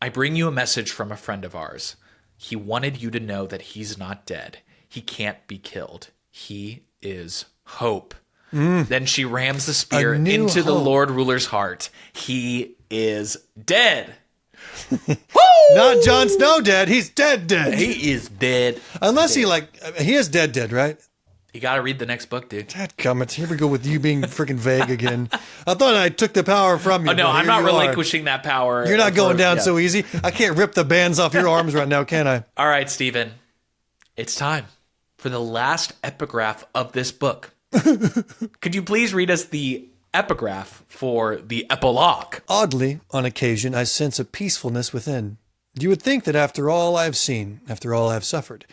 I bring you a message from a friend of ours. He wanted you to know that he's not dead. He can't be killed. He is hope. Then she rams the spear into the Lord Ruler's heart. He is dead. Not Jon Snow dead. He's dead. He is dead. Unless he he is dead, right? You got to read the next book, dude. Dadgummit. Here we go with you being freaking vague again. I thought I took the power from you. Oh, no, I'm not relinquishing that power. You're not going down so easy. I can't rip the bands off your arms right now, can I? All right, Stephen. It's time for the last epigraph of this book. Could you please read us the epigraph for the epilogue? Oddly, on occasion, I sense a peacefulness within. You would think that after all I've seen, after all I've suffered,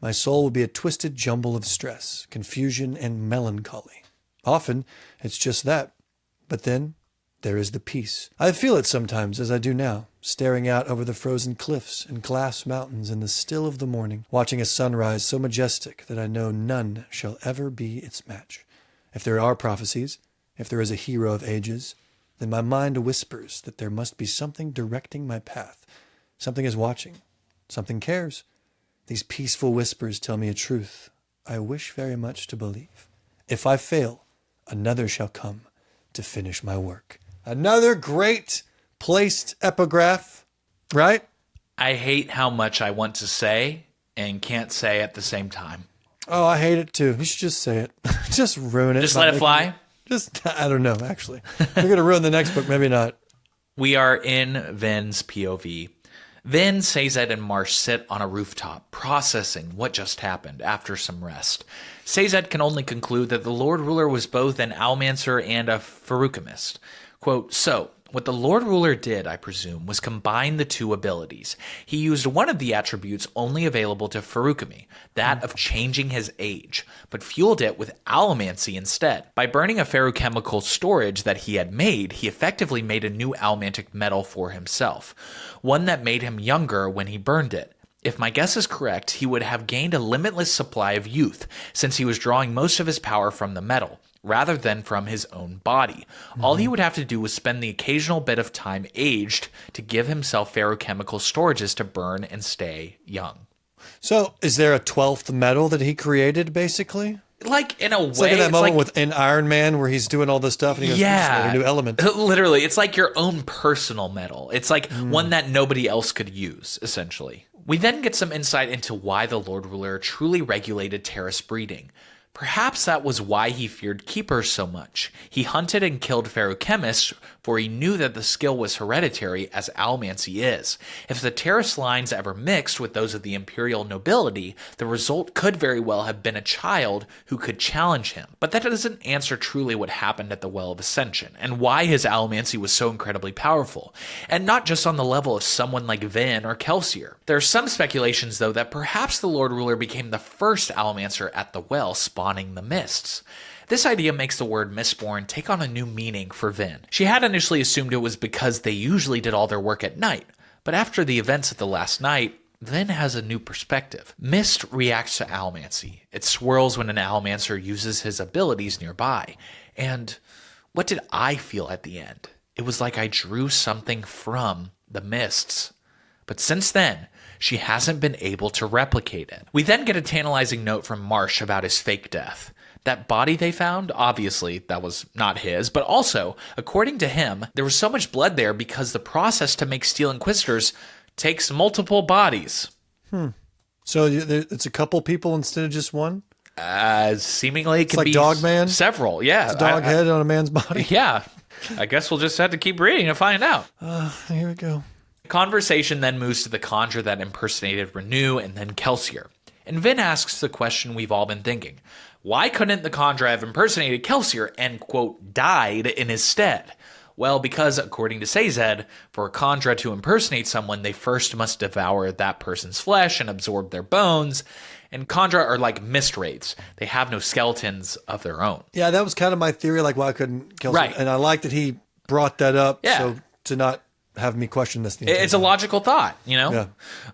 my soul would be a twisted jumble of stress, confusion, and melancholy. Often, it's just that. But then, there is the peace. I feel it sometimes, as I do now, staring out over the frozen cliffs and glass mountains in the still of the morning, watching a sunrise so majestic that I know none shall ever be its match. If there are prophecies, if there is a hero of ages, then my mind whispers that there must be something directing my path. Something is watching. Something cares. These peaceful whispers tell me a truth I wish very much to believe. If I fail, another shall come to finish my work. Another great placed epigraph, right? I hate how much I want to say and can't say at the same time. Oh, I hate it too. You should just say it. Just ruin it. Just let it fly? I don't know, actually. We're going to ruin the next book, maybe not. We are in Vin's POV. Vin, Sazed, and Marsh sit on a rooftop, processing what just happened after some rest. Sazed can only conclude that the Lord Ruler was both an Almancer and a Feruchemist. Quote, so, what the Lord Ruler did, I presume, was combine the two abilities. He used one of the attributes only available to Feruchemy, that of changing his age, but fueled it with allomancy instead. By burning a feruchemical storage that he had made, he effectively made a new almantic metal for himself, one that made him younger when he burned it. If my guess is correct, he would have gained a limitless supply of youth, since he was drawing most of his power from the metal, rather than from his own body. All he would have to do was spend the occasional bit of time aged to give himself feruchemical storages to burn and stay young. So, is there a 12th metal that he created, basically? Like, in a way. It's like in that moment within Iron Man where he's doing all this stuff and he goes, yeah, "Just made a new element." Literally, it's like your own personal metal. It's like one that nobody else could use, essentially. We then get some insight into why the Lord Ruler truly regulated terrace breeding. Perhaps that was why he feared keepers so much. He hunted and killed feruchemists, for he knew that the skill was hereditary, as almancy is. If the terrace lines ever mixed with those of the imperial nobility, the result could very well have been a child who could challenge him. But that doesn't answer truly what happened at the Well of Ascension, and why his almancy was so incredibly powerful. And not just on the level of someone like Vin or Kelsier. There are some speculations, though, that perhaps the Lord Ruler became the first almancer at the well, spawning the mists. This idea makes the word Mistborn take on a new meaning for Vin. She had initially assumed it was because they usually did all their work at night, but after the events of the last night, Vin has a new perspective. Mist reacts to almancy. It swirls when an almancer uses his abilities nearby. And what did I feel at the end? It was like I drew something from the mists. But since then, she hasn't been able to replicate it. We then get a tantalizing note from Marsh about his fake death. That body they found, obviously, that was not his, but also, according to him, there was so much blood there because the process to make Steel Inquisitors takes multiple bodies. So it's a couple people instead of just one? Seemingly it could like be Dogman? several, yeah. It's a dog head on a man's body? Yeah. I guess we'll just have to keep reading to find out. Here we go. Conversation then moves to the conjure that impersonated Renew and then Kelsier. And Vin asks the question we've all been thinking. Why couldn't the conjure have impersonated Kelsier and, quote, died in his stead? Well, because, according to Sazed, for a conjure to impersonate someone, they first must devour that person's flesh and absorb their bones. And conjure are like mist wraiths. They have no skeletons of their own. Yeah, that was kind of my theory, like why couldn't Kelsey? Right. And I like that he brought that up, Yeah. so to not have me question this. The entire It's a time. logical thought, you know? Yeah.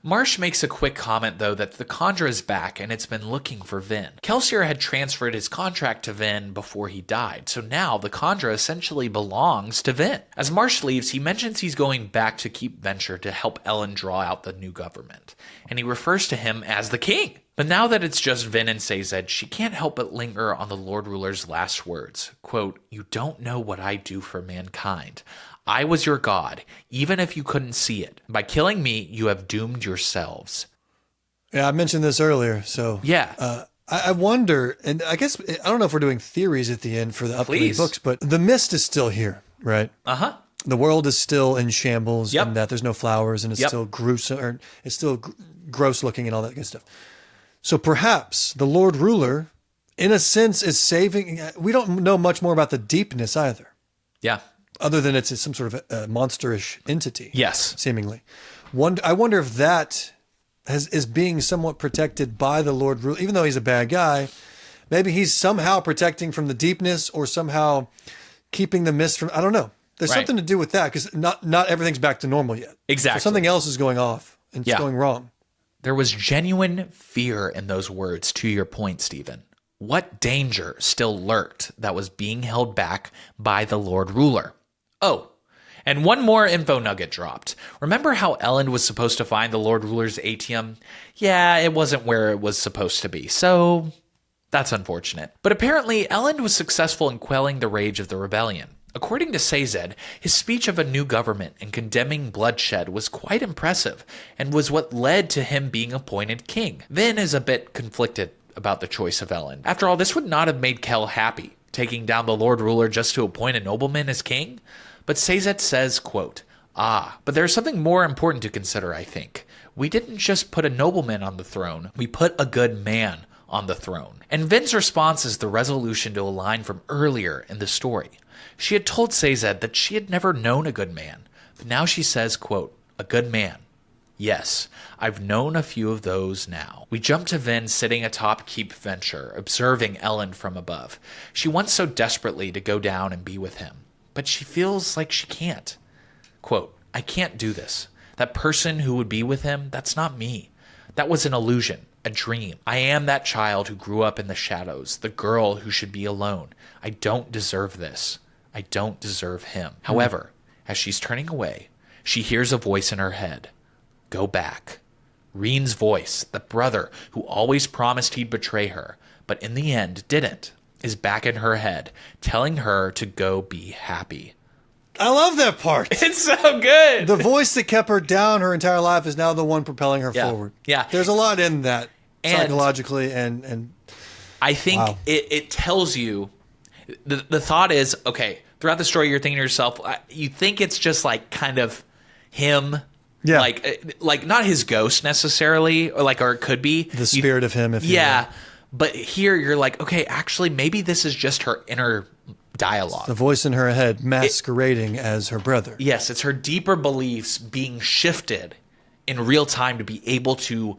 Marsh makes a quick comment, though, that the conjure is back and it's been looking for Vin. Kelsier had transferred his contract to Vin before he died, so now the conjure essentially belongs to Vin. As Marsh leaves, he mentions he's going back to Keep Venture to help Ellen draw out the new government, and he refers to him as the king. But now that it's just Vin and Sazed, she can't help but linger on the Lord Ruler's last words. Quote, "You don't know what I do for mankind. I was your god, even if you couldn't see it. By killing me, you have doomed yourselves." Yeah, I mentioned this earlier, so Yeah. I wonder, and I guess I don't know if we're doing theories at the end for the upcoming Please. books, but the mist is still here, right? Uh-huh. The world is still in shambles, Yep. and that there's no flowers, and it's Yep. still gruesome, or it's still gross looking, and all that good stuff. So perhaps the Lord Ruler, in a sense, is saving. We don't know much more about the deepness either, Yeah. other than it's some sort of a monsterish entity. Yes. Seemingly. I wonder if that is being somewhat protected by the Lord Ruler, even though he's a bad guy. Maybe he's somehow protecting from the deepness, or somehow keeping the mist from. I don't know. There's Right. something to do with that, because not everything's back to normal yet. Exactly. So something else is going off and it's Yeah. going wrong. There was genuine fear in those words, to your point, Stephen. What danger still lurked that was being held back by the Lord Ruler? Oh, and one more info nugget dropped. Remember how Ellen was supposed to find the Lord Ruler's atium? Yeah, it wasn't where it was supposed to be, so that's unfortunate. But apparently, Ellen was successful in quelling the rage of the rebellion. According to Sazed, his speech of a new government and condemning bloodshed was quite impressive and was what led to him being appointed king. Vin is a bit conflicted about the choice of Ellen. After all, this would not have made Kell happy, taking down the Lord Ruler just to appoint a nobleman as king. But Sazed says, quote, but there's something more important to consider, I think. We didn't just put a nobleman on the throne, we put a good man on the throne. And Vin's response is the resolution to a line from earlier in the story. She had told Sazed that she had never known a good man, but now she says, quote, a good man. Yes, I've known a few of those now. We jump to Vin sitting atop Keep Venture, observing Ellen from above. She wants so desperately to go down and be with him, but she feels like she can't. Quote, I can't do this. That person who would be with him, that's not me. That was an illusion, a dream. I am that child who grew up in the shadows, the girl who should be alone. I don't deserve this. I don't deserve him. However, as she's turning away, she hears a voice in her head. Go back. Reen's voice, the brother who always promised he'd betray her, but in the end didn't, is back in her head, telling her to go be happy. I love that part. It's so good. The voice that kept her down her entire life is now the one propelling her forward. Yeah. There's a lot in that psychologically and I think it tells you, the thought is, okay, throughout the story you're thinking to yourself, you think it's just like kind of him. Yeah. Like not his ghost necessarily, or it could be. The spirit of him, if you will. But here you're like, okay, actually maybe this is just her inner dialogue. The voice in her head masquerading as her brother. Yes, it's her deeper beliefs being shifted in real time to be able to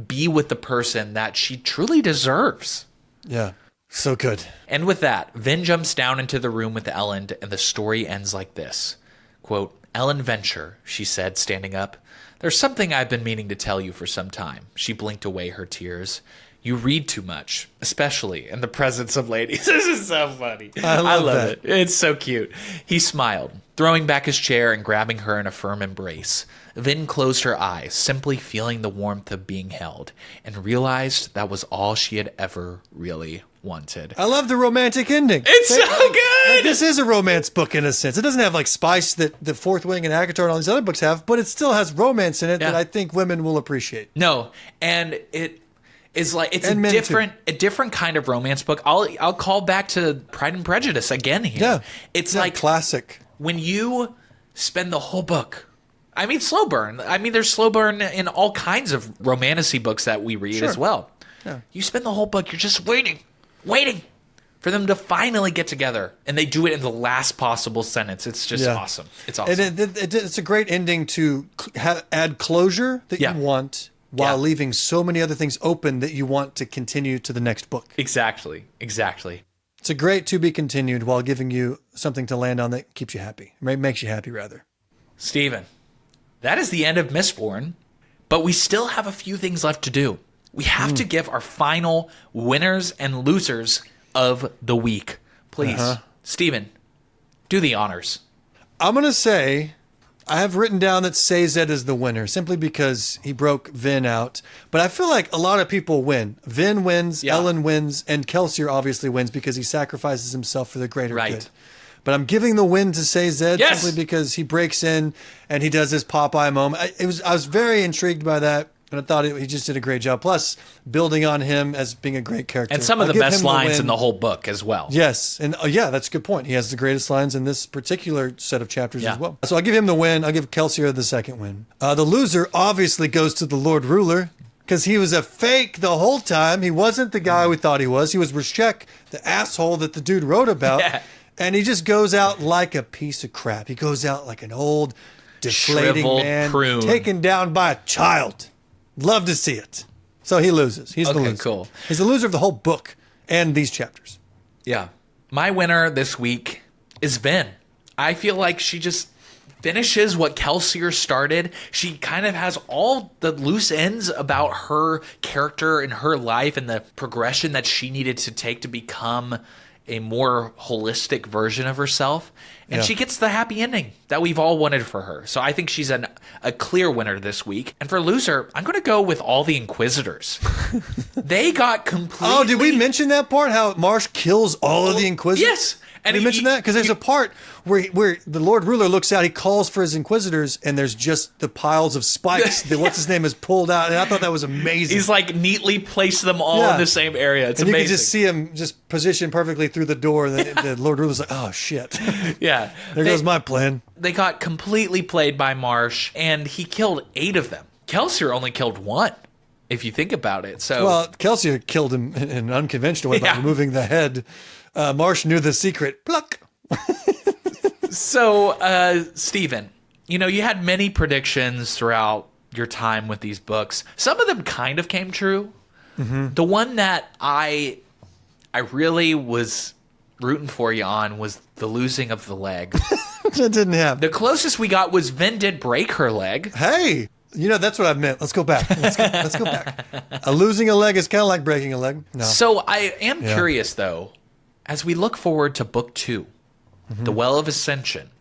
be with the person that she truly deserves. Yeah, so good. And with that, Vin jumps down into the room with Ellen, and the story ends like this. Quote, Ellen Venture, she said, standing up. There's something I've been meaning to tell you for some time. She blinked away her tears. You read too much, especially in the presence of ladies. This is so funny. I love it. It's so cute. He smiled, throwing back his chair and grabbing her in a firm embrace. Vin closed her eyes, simply feeling the warmth of being held, and realized that was all she had ever really wanted. I love the romantic ending. It's so good! This is a romance book in a sense. It doesn't have spice that the Fourth Wing and Agatar and all these other books have, but it still has romance in it that I think women will appreciate. No, and it is it's a different kind of romance book. I'll call back to Pride and Prejudice again here. Yeah, it's classic. When you spend the whole book, I mean slow burn. I mean there's slow burn in all kinds of romantasy books that we read as well. Yeah. You spend the whole book, you're just waiting for them to finally get together, and they do it in the last possible sentence. It's just awesome. It's awesome. It's a great ending to add closure that you want, while leaving so many other things open that you want to continue to the next book. Exactly. It's a great to be continued while giving you something to land on that keeps you happy. Makes you happy, rather. Steven, that is the end of Mistborn, but we still have a few things left to do. We have to give our final winners and losers of the week. Please, Steven, do the honors. I'm going to say I have written down that Sazed is the winner simply because he broke Vin out. But I feel like a lot of people win. Vin wins, Ellen wins, and Kelsier obviously wins because he sacrifices himself for the greater good. But I'm giving the win to Sazed simply because he breaks in and he does his Popeye moment. I was very intrigued by that. And I thought he just did a great job. Plus, building on him as being a great character. And some of the best lines in the whole book as well. Yes. And that's a good point. He has the greatest lines in this particular set of chapters as well. So I'll give him the win. I'll give Kelsier the second win. The loser obviously goes to the Lord Ruler because he was a fake the whole time. He wasn't the guy we thought he was. He was Rashek, the asshole that the dude wrote about. Yeah. And he just goes out like a piece of crap. He goes out like an old, deflating man prune. Taken down by a child. Love to see it. So he loses. He's the loser. Cool. He's the loser of the whole book and these chapters. Yeah. My winner this week is Vin. I feel like she just finishes what Kelsier started. She kind of has all the loose ends about her character and her life and the progression that she needed to take to become a more holistic version of herself. And she gets the happy ending that we've all wanted for her. So I think she's a clear winner this week. And for loser, I'm going to go with all the Inquisitors. They got completely... Oh, did we mention that part? How Marsh kills all of the Inquisitors? Yes. And you mentioned that? Because there's a part where the Lord Ruler looks out, he calls for his Inquisitors, and there's just the piles of spikes that what's his name is pulled out. And I thought that was amazing. He's like neatly placed them all in the same area. It's amazing. You can just see him just positioned perfectly through the door. And the Lord Ruler's like, oh, shit. Yeah. There goes my plan. They got completely played by Marsh, and he killed 8 of them. Kelsier only killed 1. If you think about it. Well, Kelsier killed him in an unconventional way by removing the head. Marsh knew the secret. Pluck. So, Steven, you had many predictions throughout your time with these books. Some of them kind of came true. Mm-hmm. The one that I really was rooting for you on was the losing of the leg. That didn't happen. The closest we got was Vin did break her leg. Hey, that's what I meant. Let's go back. Let's go back. Losing a leg is kind of like breaking a leg. No. So I am curious, though, as we look forward to book 2, The Well of Ascension,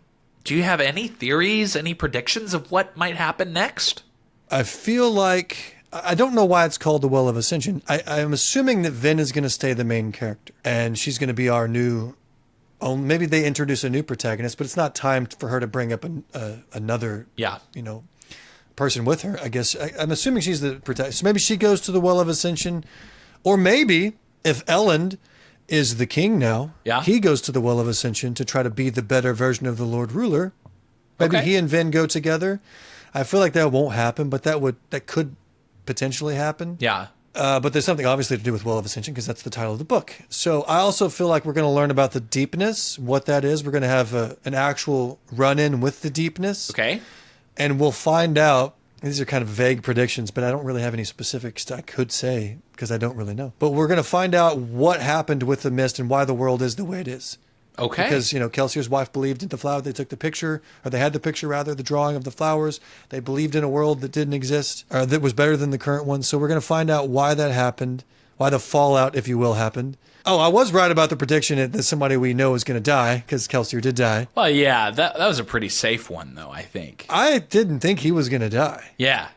do you have any theories, any predictions of what might happen next? I feel like, I don't know why it's called The Well of Ascension. I'm assuming that Vin is going to stay the main character, and she's going to be our new, maybe they introduce a new protagonist, but it's not time for her to bring up another, person with her, I guess. I'm assuming she's the protagonist. So maybe she goes to the Well of Ascension, or maybe if Elend is the king now, he goes to the Well of Ascension to try to be the better version of the Lord Ruler. Maybe he and Vin go together. I feel like that won't happen, but that could potentially happen. Yeah. But there's something obviously to do with Well of Ascension because that's the title of the book. So I also feel like we're going to learn about the deepness, what that is. We're going to have an actual run-in with the deepness. Okay. And we'll find out. These are kind of vague predictions, but I don't really have any specifics I could say because I don't really know. But we're going to find out what happened with the mist and why the world is the way it is. Okay. Because, Kelsier's wife believed in the flower. They took the picture, or they had the picture, rather, the drawing of the flowers. They believed in a world that didn't exist, or that was better than the current one. So we're going to find out why that happened, why the fallout, if you will, happened. Oh, I was right about the prediction that somebody we know is going to die, because Kelsier did die. Well, yeah, that was a pretty safe one, though, I think. I didn't think he was going to die. Yeah.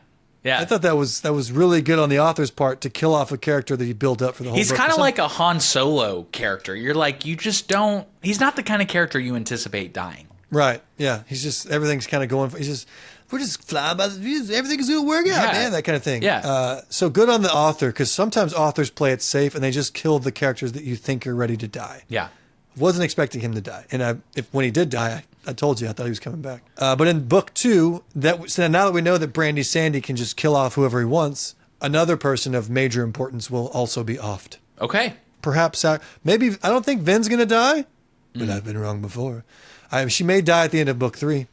Yeah. I thought that was really good on the author's part to kill off a character that he built up for the whole book. He's kind of like a Han Solo character. You're like, you just don't... He's not the kind of character you anticipate dying. Right, yeah. He's just... Everything's kind of going... We're just flying by the views. Everything's going to work out, man. That kind of thing. Yeah. So good on the author, because sometimes authors play it safe and they just kill the characters that you think are ready to die. Yeah. Wasn't expecting him to die. And when he did die, I told you I thought he was coming back. But in book 2, so now that we know that Brandy Sandy can just kill off whoever he wants, another person of major importance will also be offed. Okay. Perhaps, maybe, I don't think Vin's going to die, but I've been wrong before. She may die at the end of book 3.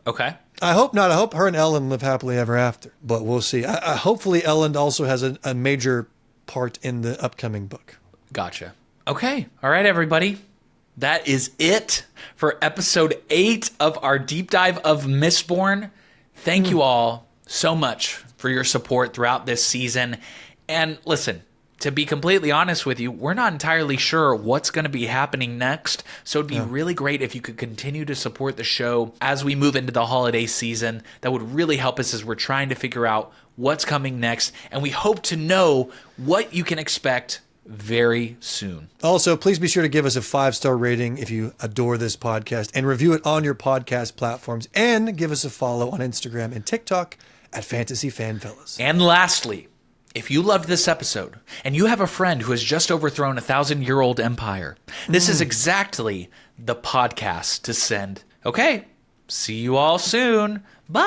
Okay. I hope not. I hope her and Ellen live happily ever after, but we'll see. Hopefully Ellen also has a major part in the upcoming book. Gotcha. Okay. All right, everybody. That is it for episode 8 of our deep dive of Mistborn. Thank you all so much for your support throughout this season. And listen, to be completely honest with you, we're not entirely sure what's going to be happening next. So it'd be really great if you could continue to support the show as we move into the holiday season. That would really help us as we're trying to figure out what's coming next. And we hope to know what you can expect very soon. Also, please be sure to give us a 5-star rating if you adore this podcast and review it on your podcast platforms, and give us a follow on Instagram and TikTok at Fantasy Fanfellas. And lastly, if you loved this episode and you have a friend who has just overthrown a 1,000-year-old empire, this is exactly the podcast to send. Okay, see you all soon. Bye.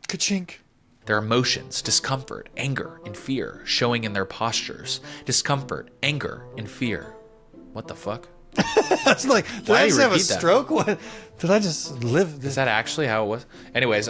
Ka-chink. Their emotions, discomfort, anger, and fear showing in their postures. Discomfort, anger, and fear. What the fuck? That's like, did I just have a stroke? What? Did I just live? Is that actually how it was? Anyways,